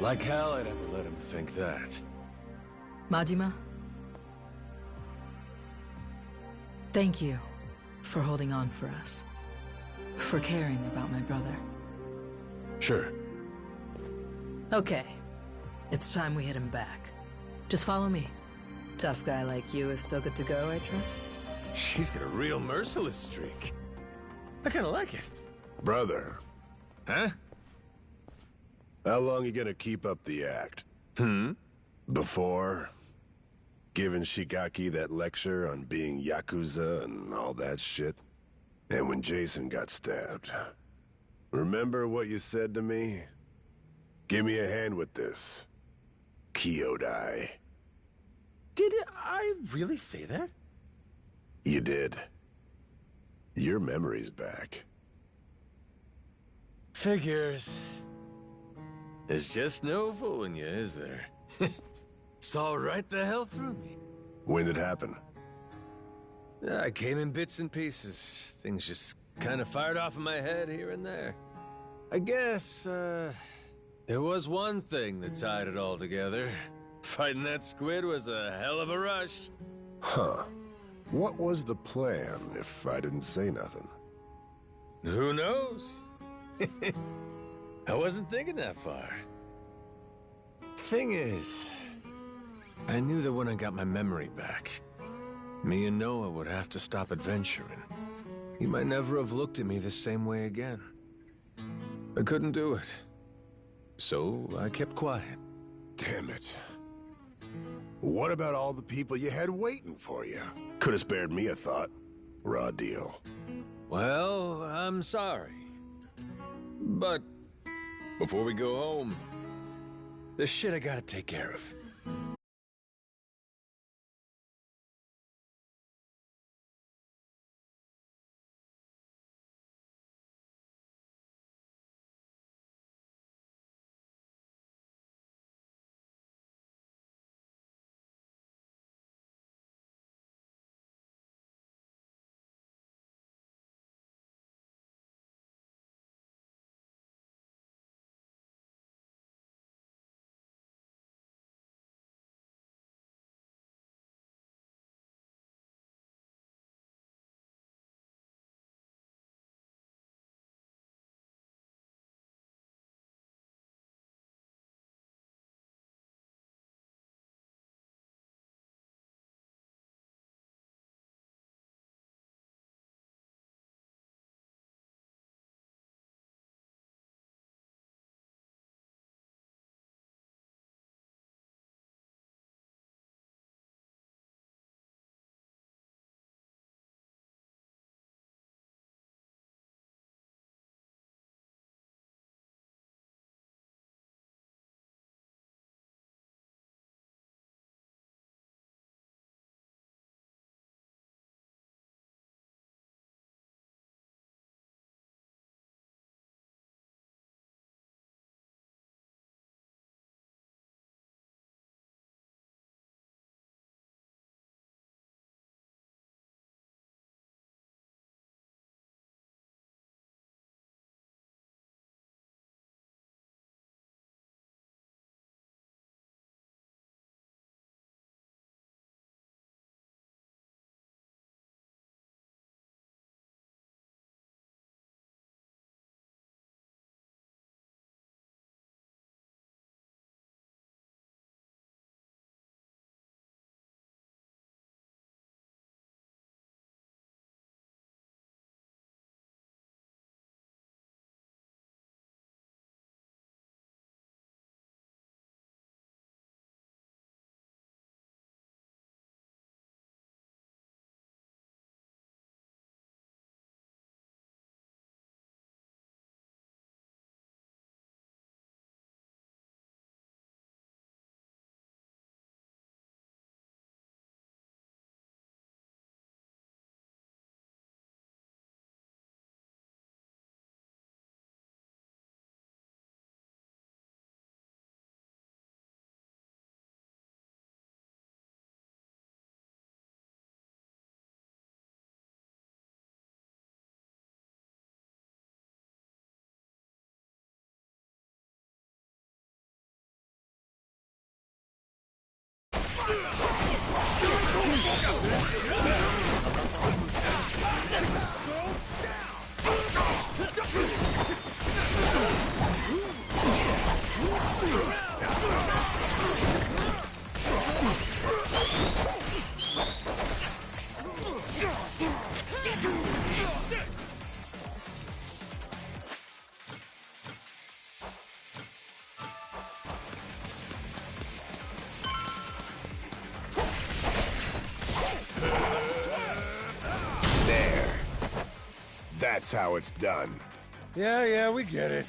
Like hell I'd ever let him think that. Majima, thank you for holding on for us. For caring about my brother. Sure. Okay. It's time we hit him back. Just follow me. Tough guy like you is still good to go, I trust? She's got a real merciless streak. I kinda like it. Brother. Huh? How long you gonna keep up the act? Before giving Shigaki that lecture on being Yakuza and all that shit? And when Jason got stabbed. Remember what you said to me? Give me a hand with this. Kyodai. Did I really say that? You did. Your memory's back. Figures. There's just no fooling you, is there? Saw right the hell through me. When did it happen? I came in bits and pieces. Things just kind of fired off in my head here and there. I guess, there was one thing that tied it all together. Fighting that squid was a hell of a rush. Huh. What was the plan, if I didn't say nothing? Who knows? I wasn't thinking that far. Thing is, I knew that when I got my memory back, me and Noah would have to stop adventuring. He might never have looked at me the same way again. I couldn't do it. So I kept quiet. Damn it. What about all the people you had waiting for you? Could have spared me a thought. Raw deal. Well, I'm sorry. But before we go home, there's shit I gotta take care of. There. That's how it's done. Yeah, we get it.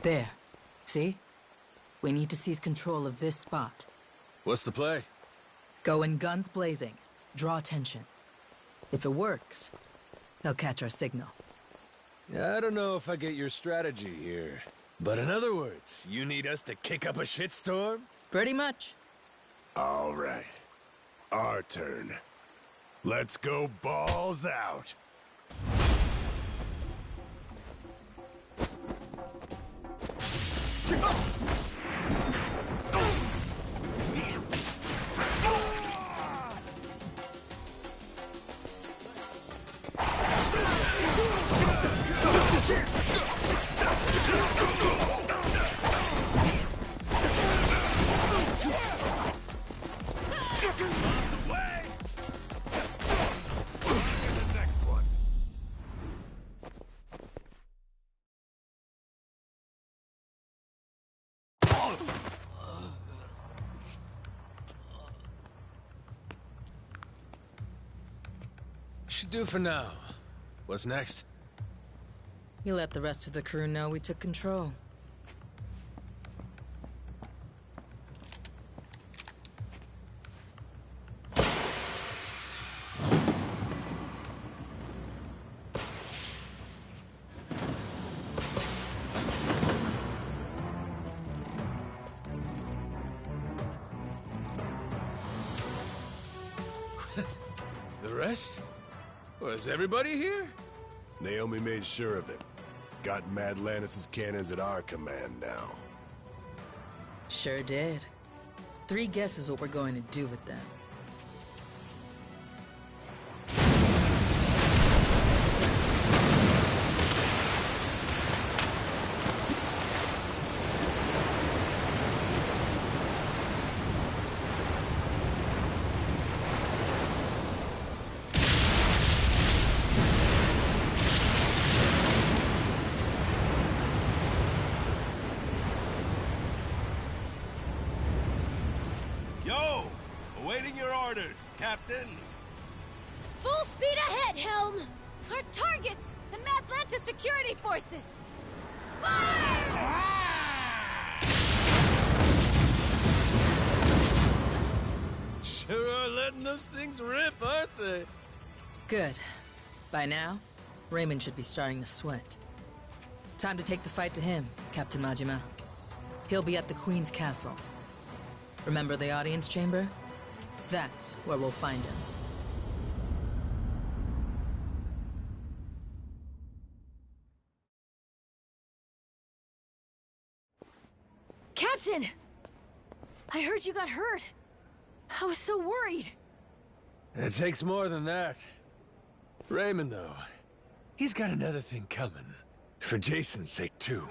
There. See? We need to seize control of this spot. What's the play? Go in guns blazing. Draw attention. If it works, they'll catch our signal. I don't know if I get your strategy here. But in other words, you need us to kick up a shitstorm? Pretty much. All right. Our turn. Let's go balls out. Should do for now. What's next? You let the rest of the crew know we took control. The rest? Was everybody here? Naomi made sure of it. Got Mad Lannis's cannons at our command now. Sure did. 3 guesses what we're going to do with them. Awaiting your orders, captains. Full speed ahead, Helm! Our targets! The Atlanta security forces! Fire! Sure are letting those things rip, aren't they? Good. By now, Raymond should be starting to sweat. Time to take the fight to him, Captain Majima. He'll be at the Queen's castle. Remember the audience chamber? That's where we'll find him. Captain! I heard you got hurt. I was so worried. It takes more than that. Raymond, though, he's got another thing coming. For Jason's sake, too.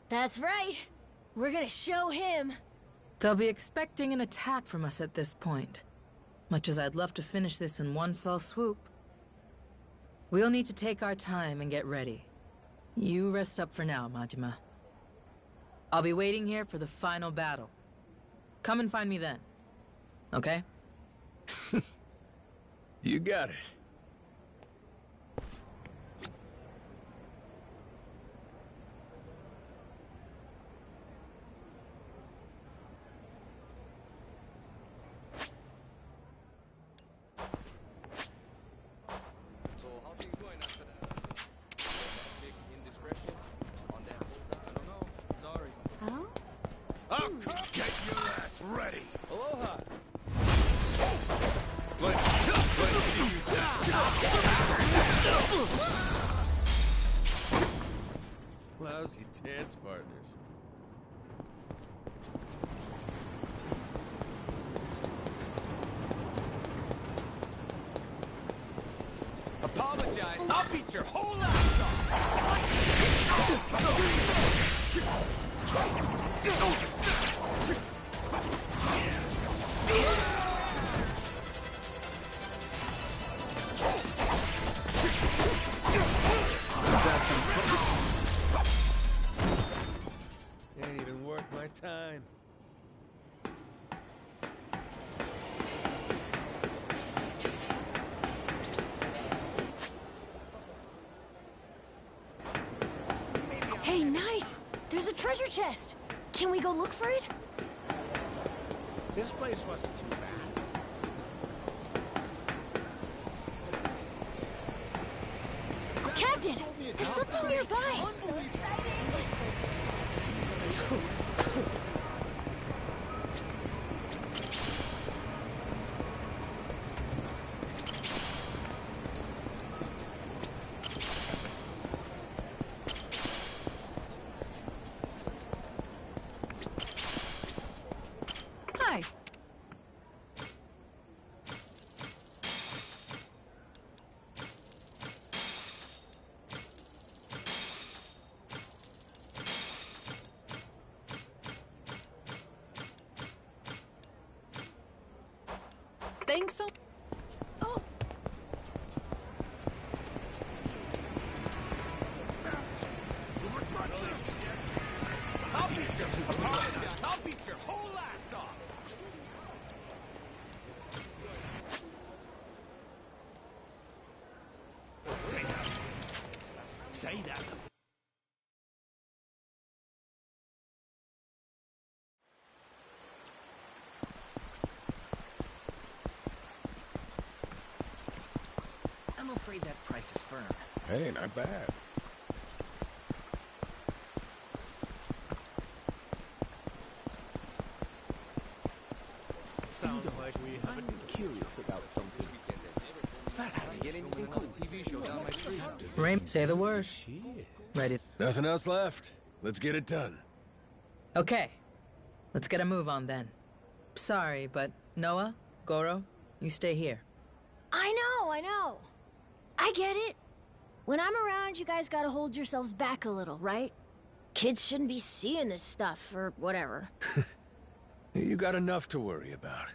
That's right. We're gonna show him. They'll be expecting an attack from us at this point. Much as I'd love to finish this in one fell swoop. We'll need to take our time and get ready. You rest up for now, Majima. I'll be waiting here for the final battle. Come and find me then. Okay? You got it. Lousy dance partners. Apologize. I'll beat your whole ass Ain't even worth my time. Hey, nice! There's a treasure chest! Can we go look for it? This place wasn't too bad. Captain! There's something nearby! Hi. Thanks so... Oh. I'll beat your I'll beat your whole ass off. Say that. Say that. I'm afraid that price is firm. Hey, not bad. Sounds like we have been curious about something. Fascinating. Raymond, say the word. Ready. Nothing else left. Let's get it done. Okay. Let's get a move on then. Sorry, but Noah, Goro, you stay here. I know. I get it. When I'm around, you guys gotta hold yourselves back a little, right? Kids shouldn't be seeing this stuff, or whatever. You got enough to worry about.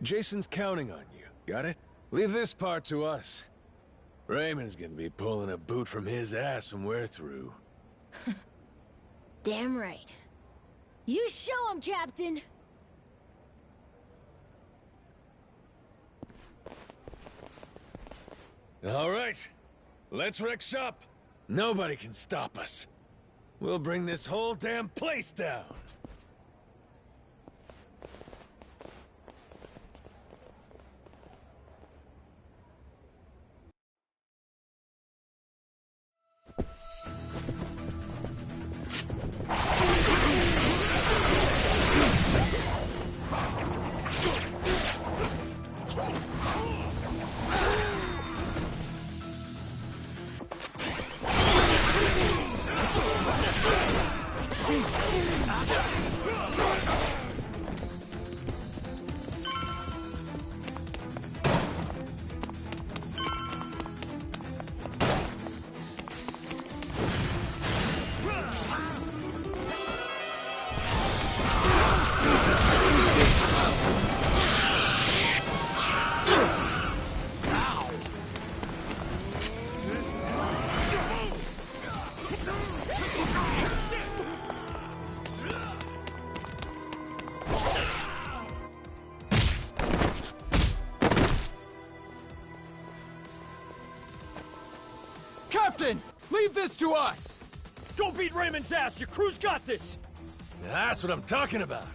Jason's counting on you. Got it? Leave this part to us. Raymond's gonna be pulling a boot from his ass when we're through. Damn right. You show him, Captain! All right. Let's wreck shop. Nobody can stop us. We'll bring this whole damn place down. Captain! Leave this to us! Go beat Raymond's ass! Your crew's got this! That's what I'm talking about.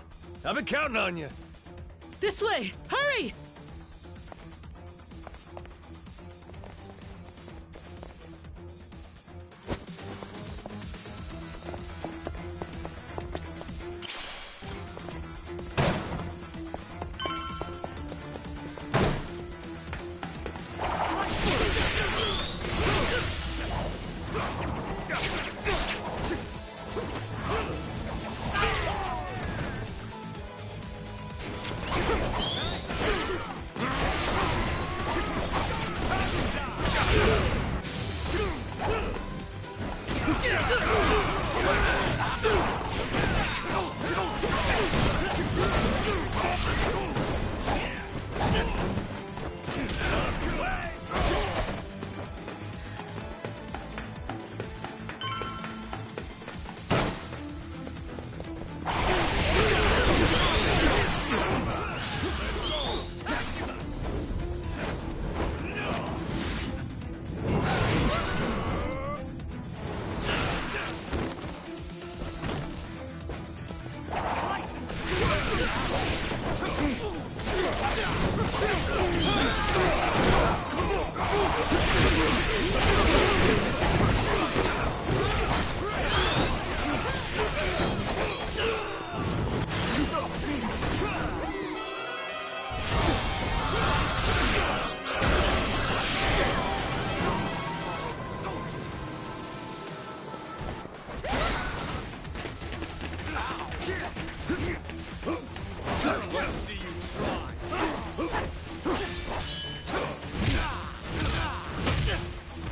I've been counting on you. This way! Hurry!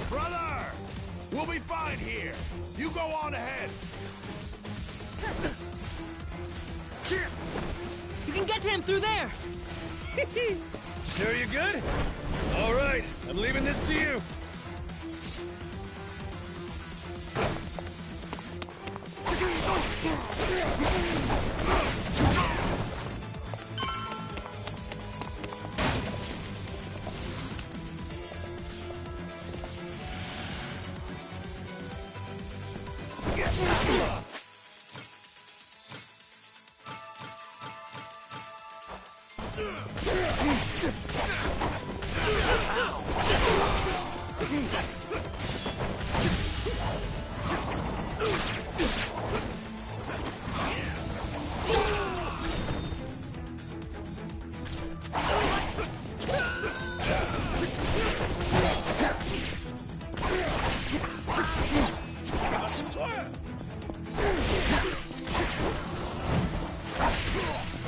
Brother! We'll be fine here. You go on ahead. You can get to him through there! Sure you're good? All right, I'm leaving this to you.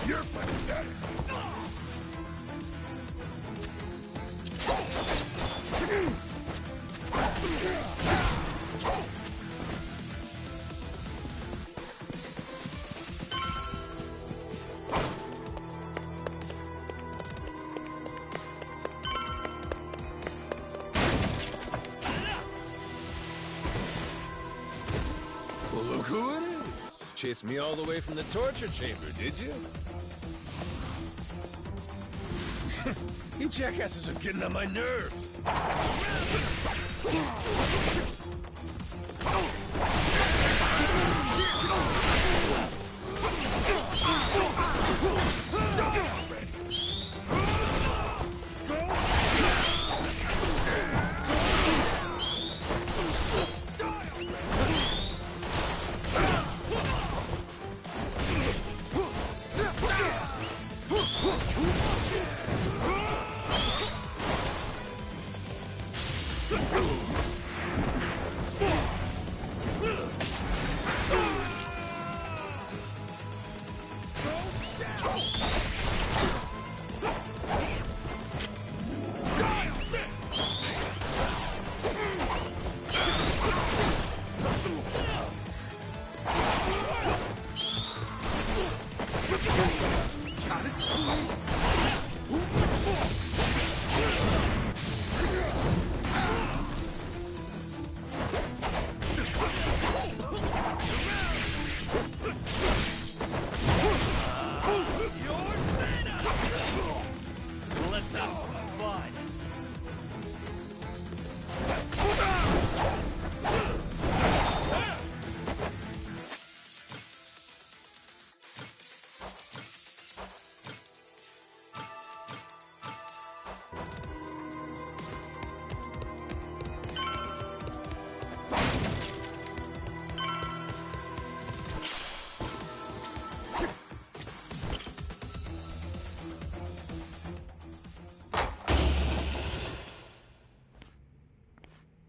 You're pathetic. Well, look who it is. Chased me all the way from the torture chamber, did you? You jackasses are getting on my nerves.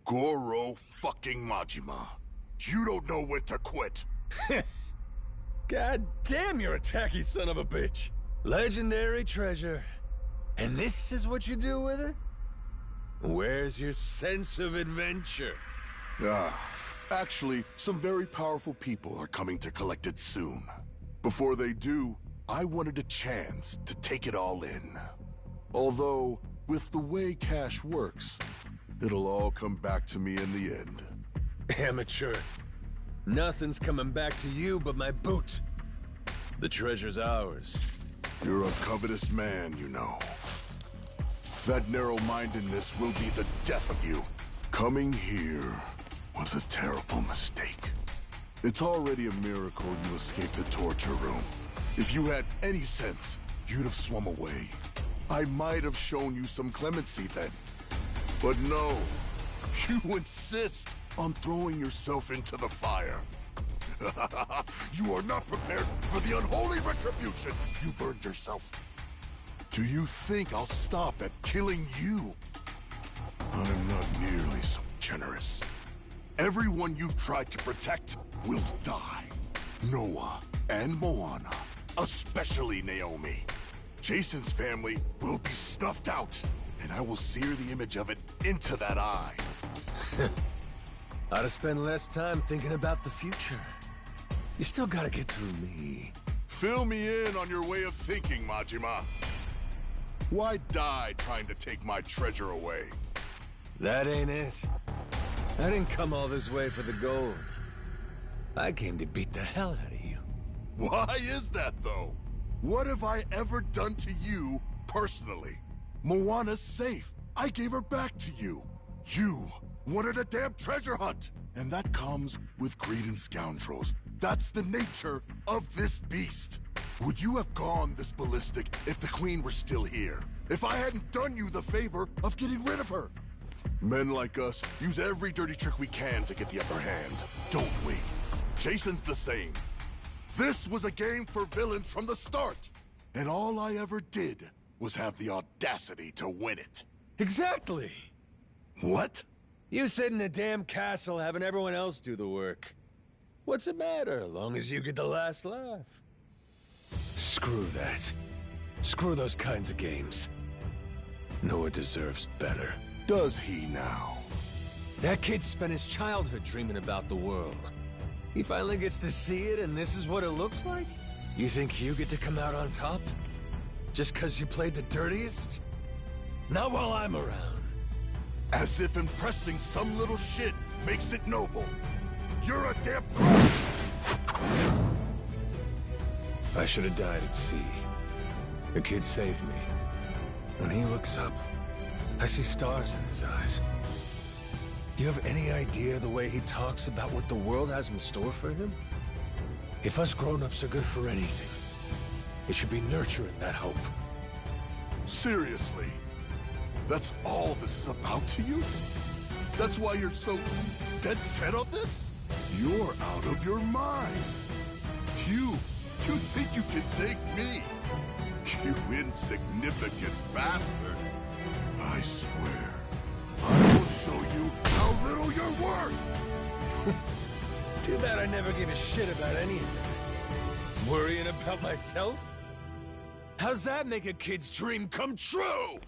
Goro fucking Majima. You don't know when to quit. God damn, you're a tacky son of a bitch. Legendary treasure. And this is what you do with it? Where's your sense of adventure? Actually, some very powerful people are coming to collect it soon. Before they do, I wanted a chance to take it all in. Although, with the way cash works, it'll all come back to me in the end. Amateur. Nothing's coming back to you but my boot. The treasure's ours. You're a covetous man, you know. That narrow-mindedness will be the death of you. Coming here was a terrible mistake. It's already a miracle you escaped the torture room. If you had any sense, you'd have swum away. I might have shown you some clemency then. But no, you insist on throwing yourself into the fire. You are not prepared for the unholy retribution you've earned yourself. Do you think I'll stop at killing you? I'm not nearly so generous. Everyone you've tried to protect will die. Noah and Moana, especially Naomi. Jason's family will be snuffed out, and I will sear the image of it into that eye. Ought to spend less time thinking about the future. You still gotta get through me. Fill me in on your way of thinking, Majima. Why die trying to take my treasure away? That ain't it. I didn't come all this way for the gold. I came to beat the hell out of you. Why is that, though? What have I ever done to you, personally? Moana's safe. I gave her back to you. You wanted a damn treasure hunt. And that comes with greed and scoundrels. That's the nature of this beast. Would you have gone this ballistic if the Queen were still here? If I hadn't done you the favor of getting rid of her? Men like us use every dirty trick we can to get the upper hand, don't we? Jason's the same. This was a game for villains from the start. And all I ever did was have the audacity to win it. Exactly. What? You sit in a damn castle having everyone else do the work. What's the matter, as long as you get the last laugh? Screw that. Screw those kinds of games. Noah deserves better. Does he now? That kid spent his childhood dreaming about the world. He finally gets to see it, and this is what it looks like? You think you get to come out on top? Just because you played the dirtiest? Not while I'm around. As if impressing some little shit makes it noble. You're a damn crook! I should have died at sea. The kid saved me. When he looks up, I see stars in his eyes. You have any idea the way he talks about what the world has in store for him? If us grown-ups are good for anything, it should be nurturing that hope. Seriously? That's all this is about to you? That's why you're so dead set on this? You're out of your mind. You think you can take me? You insignificant bastard. I swear, I will show you how little you're worth. Too bad I never gave a shit about anything. Worrying about myself? How's that make a kid's dream come true?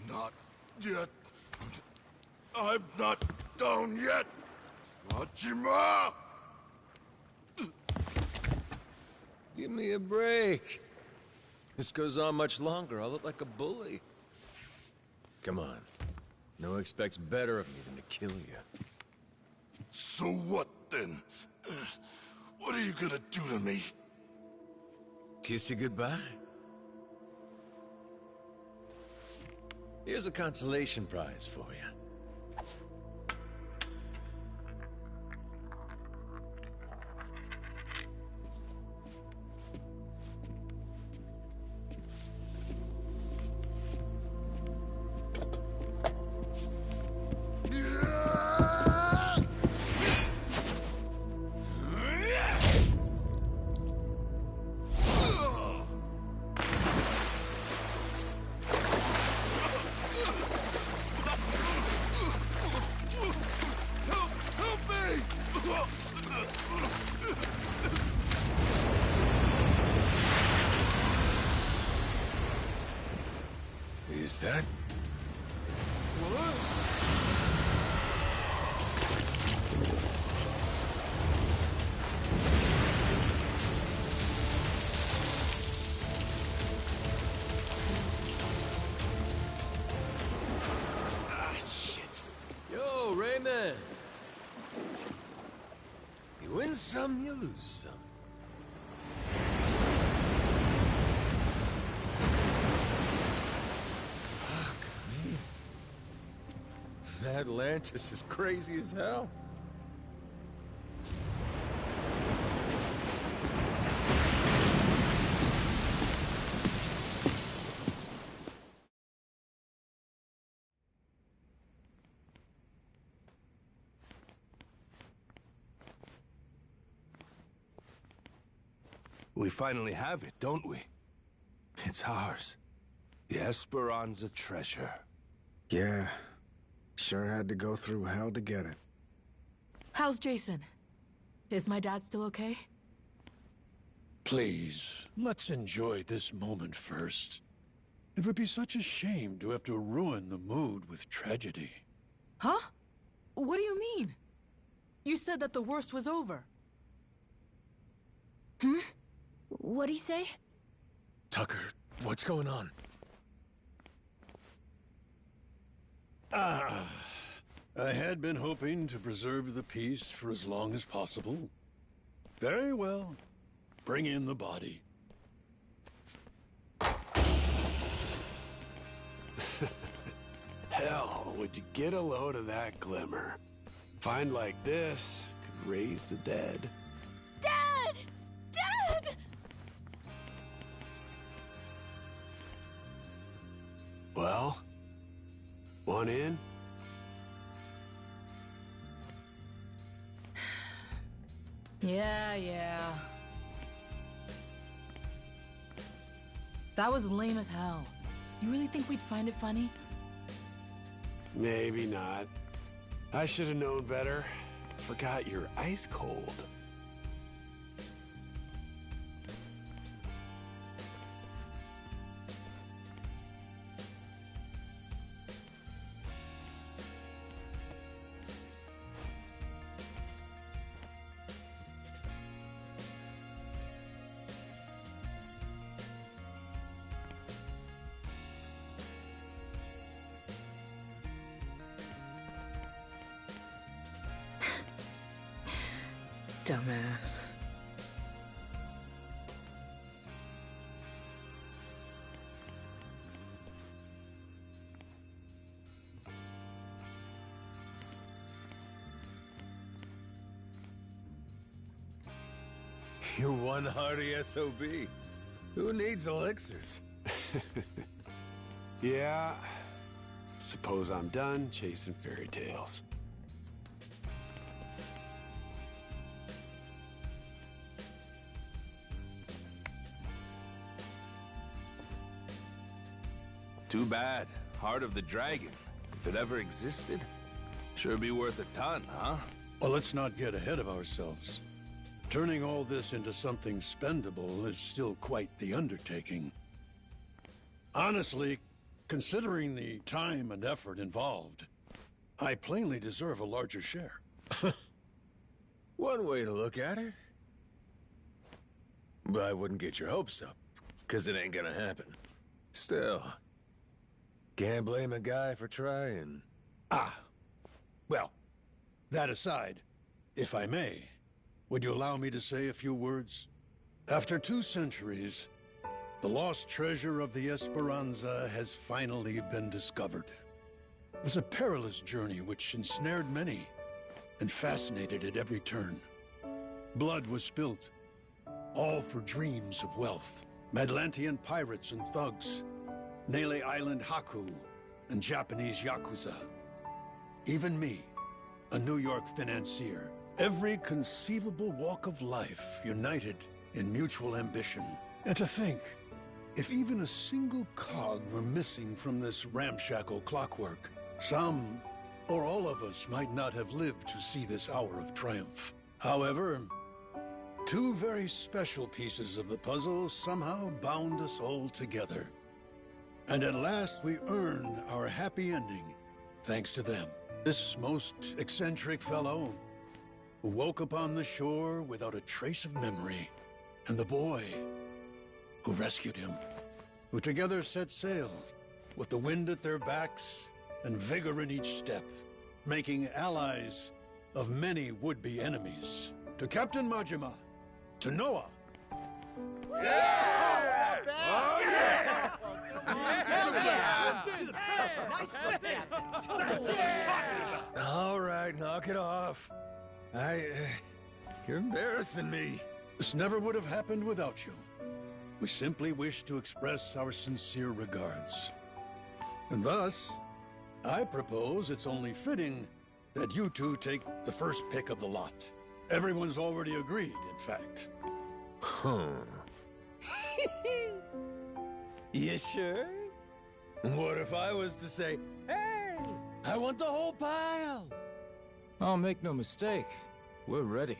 Not yet. I'm not down yet. Majima! Give me a break. This goes on much longer, I'll look like a bully. Come on. Noah expects better of me than to kill you. So what, then? What are you gonna do to me? Kiss you goodbye? Here's a consolation prize for you. Is that... Ah, shit. Yo, Rayman. You win some, you lose some. Atlantis is crazy as hell. We finally have it, don't we? It's ours. The Esperanza treasure. Yeah. Sure had to go through hell to get it. How's Jason? Is my dad still okay? Please, let's enjoy this moment first. It would be such a shame to have to ruin the mood with tragedy. Huh? What do you mean? You said that the worst was over. Hmm? What'd he say? Tucker, what's going on? I had been hoping to preserve the peace for as long as possible. Very well. Bring in the body. Hell, would you get a load of that glimmer? Find like this could raise the dead. Dad! Dad! Well, one in? Yeah. That was lame as hell. You really think we'd find it funny? Maybe not. I should have known better. Forgot you're ice cold. Dumbass. You're one hardy SOB. Who needs elixirs? Yeah. Suppose I'm done chasing fairy tales. Too bad. Heart of the Dragon. If it ever existed, sure be worth a ton, huh? Well, let's not get ahead of ourselves. Turning all this into something spendable is still quite the undertaking. Honestly, considering the time and effort involved, I plainly deserve a larger share. One way to look at it. But I wouldn't get your hopes up, because it ain't gonna happen. Still, can't blame a guy for trying. Well, that aside, if I may, would you allow me to say a few words? After 2 centuries, the lost treasure of the Esperanza has finally been discovered. It was a perilous journey which ensnared many and fascinated at every turn. Blood was spilt, all for dreams of wealth. Atlantean pirates and thugs, Nele Island Haku, and Japanese Yakuza. Even me, a New York financier. Every conceivable walk of life united in mutual ambition. And to think, if even a single cog were missing from this ramshackle clockwork, some or all of us might not have lived to see this hour of triumph. However, 2 very special pieces of the puzzle somehow bound us all together. And at last we earned our happy ending, thanks to them. This most eccentric fellow who woke upon the shore without a trace of memory, and the boy who rescued him, who together set sail with the wind at their backs and vigor in each step, making allies of many would-be enemies. To Captain Majima, to Noah. Yeah! Oh, yeah! All right, knock it off. You're embarrassing me. This never would have happened without you. We simply wish to express our sincere regards. And thus, I propose it's only fitting that you two take the first pick of the lot. Everyone's already agreed, in fact. You sure? What if I was to say, hey, I want the whole pile? Oh, make no mistake. We're ready.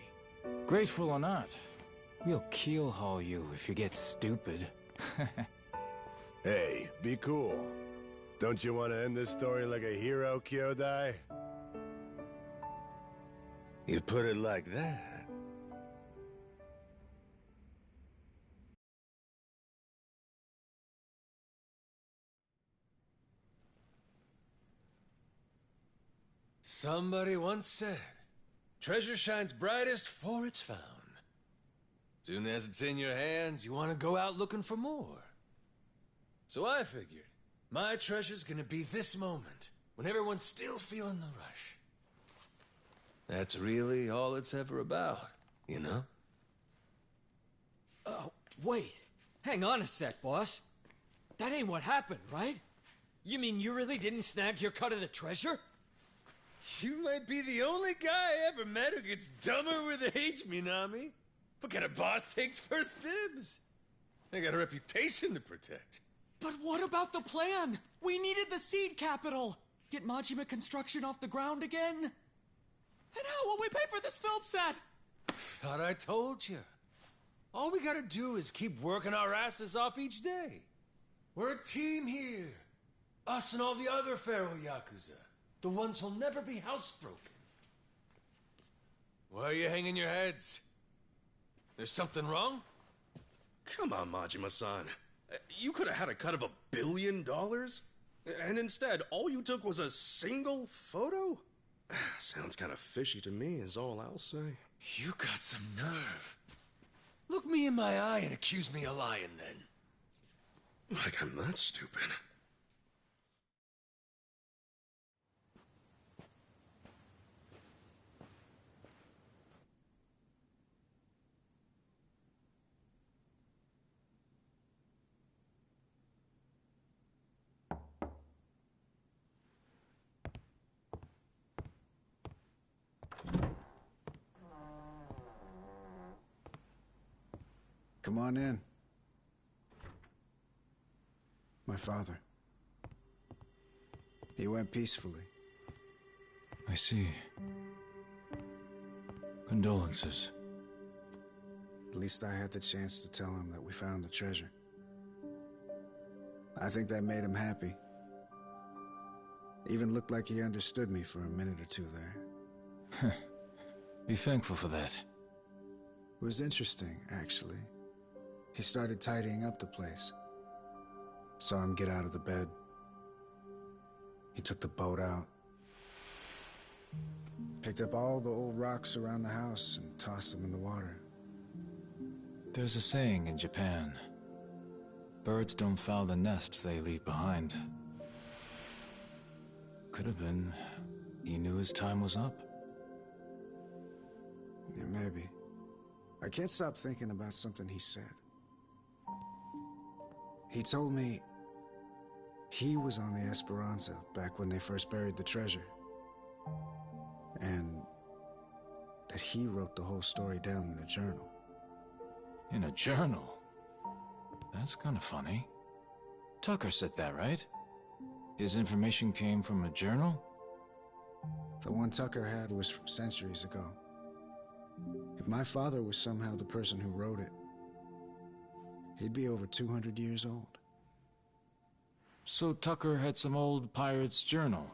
Grateful or not, we'll keel-haul you if you get stupid. Hey, be cool. Don't you want to end this story like a hero, Kyodai? You put it like that. Somebody once said, treasure shines brightest for it's found. Soon as it's in your hands, you want to go out looking for more. So I figured, my treasure's gonna be this moment, when everyone's still feeling the rush. That's really all it's ever about, you know? Oh, wait. Hang on a sec, boss. That ain't what happened, right? You mean you really didn't snag your cut of the treasure? You might be the only guy I ever met who gets dumber with age, Minami. What kind of boss takes first dibs? I got a reputation to protect. But what about the plan? We needed the seed capital. Get Majima construction off the ground again? And how will we pay for this film set? Thought I told you. All we gotta do is keep working our asses off each day. We're a team here. Us and all the other Pharaoh Yakuza. The ones who'll never be housebroken. Why are you hanging your heads? There's something wrong? Come on, Majima-san. You could have had a cut of $1 billion? And instead, all you took was a single photo? Sounds kind of fishy to me, is all I'll say. You got some nerve. Look me in my eye and accuse me of lying, then. Like I'm that stupid. Come on in. My father. He went peacefully. I see. Condolences. At least I had the chance to tell him that we found the treasure. I think that made him happy. Even looked like he understood me for a minute or two there. Be thankful for that. It was interesting, actually. He started tidying up the place. Saw him get out of the bed. He took the boat out. Picked up all the old rocks around the house and tossed them in the water. There's a saying in Japan. Birds don't foul the nest they leave behind. Could have been he knew his time was up. Yeah, maybe. I can't stop thinking about something he said. He told me he was on the Esperanza back when they first buried the treasure. And that he wrote the whole story down in a journal. In a journal? That's kind of funny. Tucker said that, right? His information came from a journal? The one Tucker had was from centuries ago. If my father was somehow the person who wrote it, he'd be over 200 years old. So Tucker had some old pirate's journal.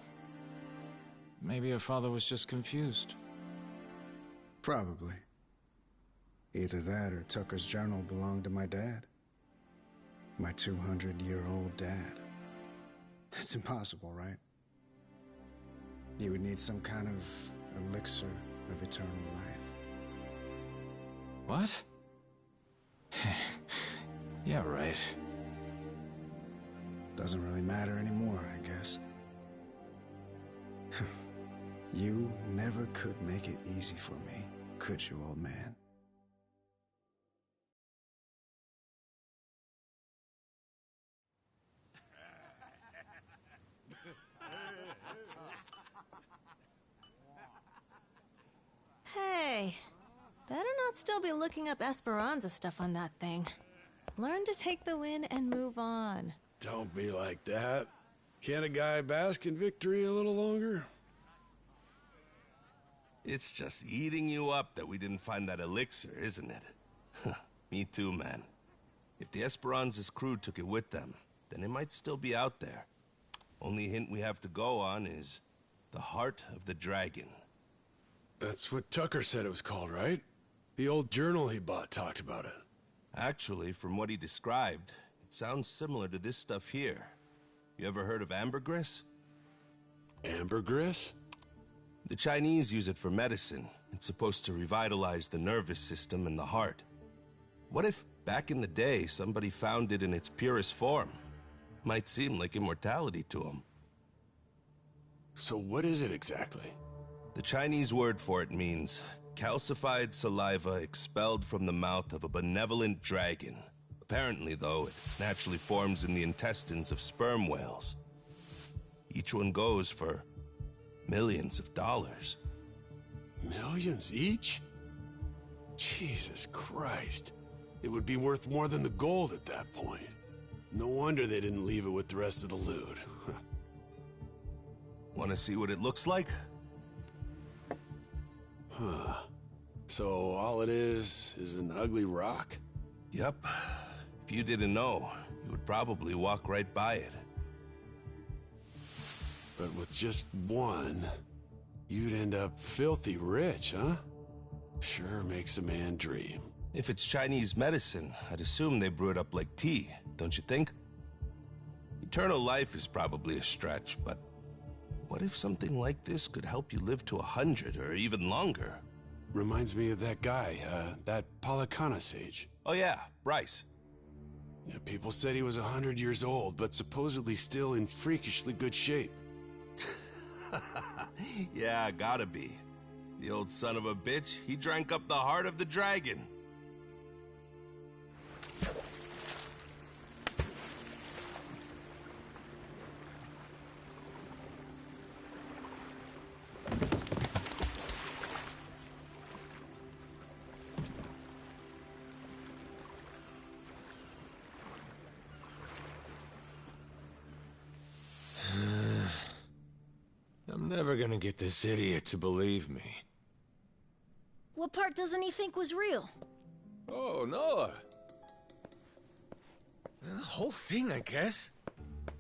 Maybe her father was just confused. Probably. Either that or Tucker's journal belonged to my dad. My 200-year-old dad. That's impossible, right? You would need some kind of elixir of eternal life. What? Yeah, right. Doesn't really matter anymore, I guess. You never could make it easy for me, could you, old man? Hey, better not still be looking up Esperanza stuff on that thing. Learn to take the win and move on. Don't be like that. Can't a guy bask in victory a little longer? It's just eating you up that we didn't find that elixir, isn't it? Me too, man. If the Esperanza's crew took it with them, then it might still be out there. Only hint we have to go on is the Heart of the Dragon. That's what Tucker said it was called, right? The old journal he bought talked about it. Actually, from what he described, it sounds similar to this stuff here. You ever heard of ambergris? Ambergris? The Chinese use it for medicine. It's supposed to revitalize the nervous system and the heart. What if, back in the day, somebody found it in its purest form? Might seem like immortality to them. So what is it exactly? The Chinese word for it means calcified saliva expelled from the mouth of a benevolent dragon. Apparently, though, it naturally forms in the intestines of sperm whales. Each one goes for millions of dollars. Millions each? Jesus Christ. It would be worth more than the gold at that point. No wonder they didn't leave it with the rest of the loot. Want to see what it looks like? Huh. So all it is an ugly rock? Yep. If you didn't know, you would probably walk right by it. But with just one, you'd end up filthy rich, huh? Sure makes a man dream. If it's Chinese medicine, I'd assume they brew it up like tea, don't you think? Eternal life is probably a stretch, but what if something like this could help you live to 100 or even longer? Reminds me of that guy, that Palakana sage. Oh yeah, Bryce. Yeah, people said he was 100 years old, but supposedly still in freakishly good shape. Yeah, gotta be. The old son of a bitch, he drank up the heart of the dragon. I'm never gonna get this idiot to believe me. What part doesn't he think was real? Oh, Noah. The whole thing, I guess.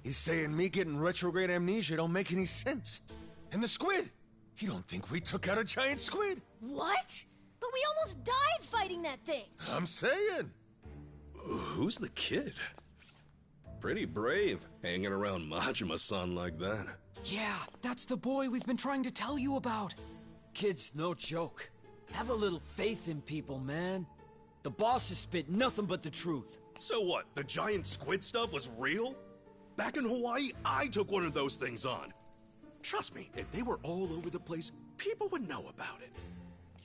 He's saying me getting retrograde amnesia don't make any sense. And the squid! He don't think we took out a giant squid! What? But we almost died fighting that thing! I'm saying! Who's the kid? Pretty brave, hanging around Majima-san like that. Yeah, that's the boy we've been trying to tell you about. Kid's no joke. Have a little faith in people, man. The boss has spit nothing but the truth. So what, the giant squid stuff was real? Back in Hawaii, I took one of those things on. Trust me, if they were all over the place, people would know about it.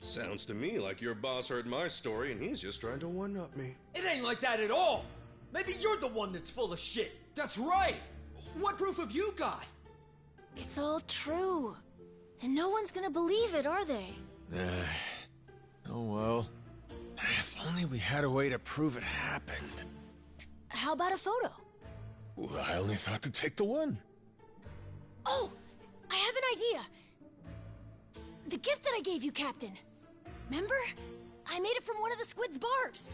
Sounds to me like your boss heard my story and he's just trying to one-up me. It ain't like that at all. Maybe you're the one that's full of shit. That's right. What proof have you got? It's all true. And no one's gonna believe it, are they? Oh well. If only we had a way to prove it happened. How about a photo? Well, I only thought to take the one. Oh, I have an idea. The gift that I gave you, Captain. Remember? I made it from one of the squid's barbs.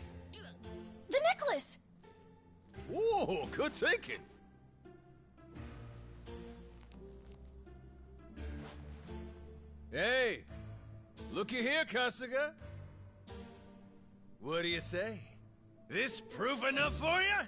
The necklace! Whoa, good thinking. Hey, looky here, Kasuga. What do you say? This proof enough for you?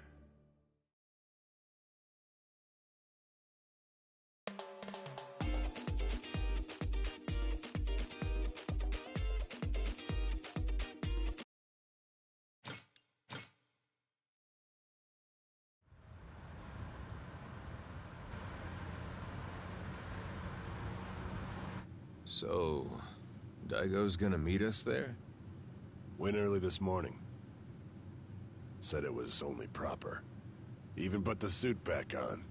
So, Daigo's gonna meet us there? Went early this morning. Said it was only proper. Even put the suit back on.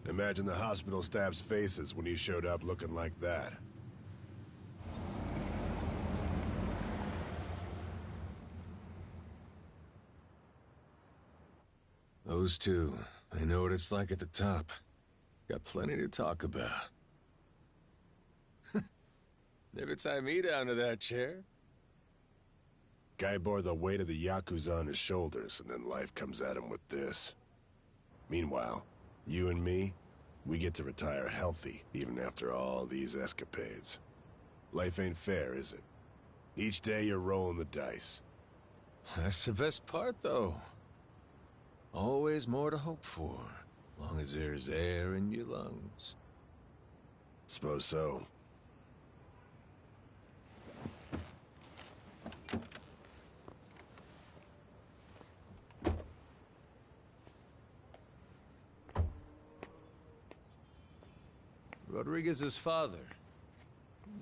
Imagine the hospital staff's faces when he showed up looking like that. Those two, they know what it's like at the top. Got plenty to talk about. Never tie me down to that chair. Guy bore the weight of the Yakuza on his shoulders, and then life comes at him with this. Meanwhile, you and me, we get to retire healthy, even after all these escapades. Life ain't fair, is it? Each day you're rolling the dice. That's the best part, though. Always more to hope for, long as there's air in your lungs. Suppose so. Rodriguez's father.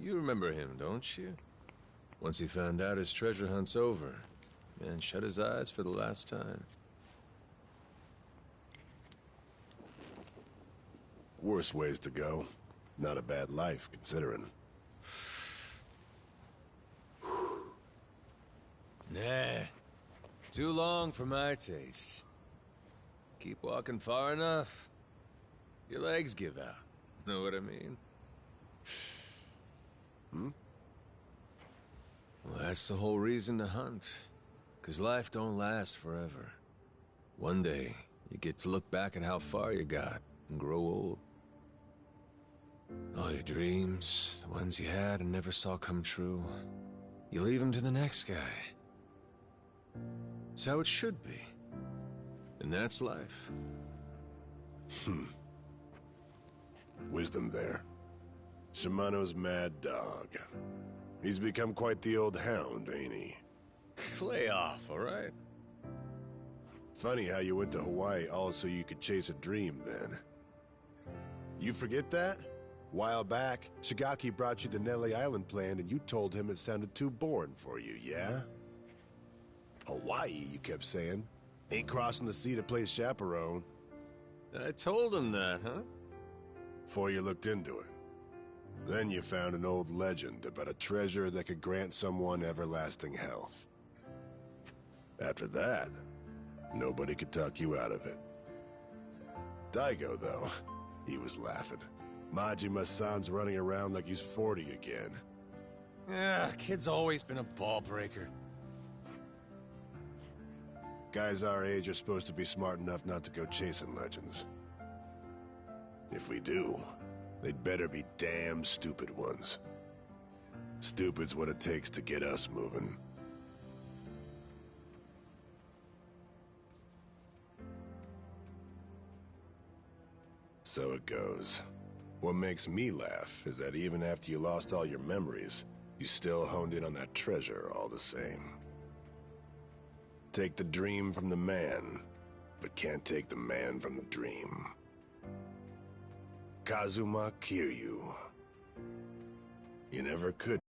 You remember him, don't you? Once he found out his treasure hunt's over, man shut his eyes for the last time. Worse ways to go. Not a bad life, considering. Nah. Too long for my taste. Keep walking far enough, your legs give out. Know what I mean? Well, that's the whole reason to hunt. 'Cause life don't last forever. One day, you get to look back at how far you got and grow old. All your dreams, the ones you had and never saw come true, you leave them to the next guy. It's how it should be. And that's life. Wisdom there. Shimano's mad dog. He's become quite the old hound, ain't he? Lay off, all right? Funny how you went to Hawaii all so you could chase a dream then. You forget that? While back, Shigaki brought you the Nelly Island plan and you told him it sounded too boring for you, yeah? Hawaii, you kept saying. Ain't crossing the sea to play chaperone. I told him that, huh? Before you looked into it. Then you found an old legend about a treasure that could grant someone everlasting health. After that, nobody could talk you out of it. Daigo, though, he was laughing. Majima-san's running around like he's 40 again. Kid's always been a ball breaker. Guys our age are supposed to be smart enough not to go chasing legends. If we do, they'd better be damn stupid ones. Stupid's what it takes to get us moving. So it goes. What makes me laugh is that even after you lost all your memories, you still honed in on that treasure all the same. Take the dream from the man, but can't take the man from the dream. Kazuma Kiryu. You never could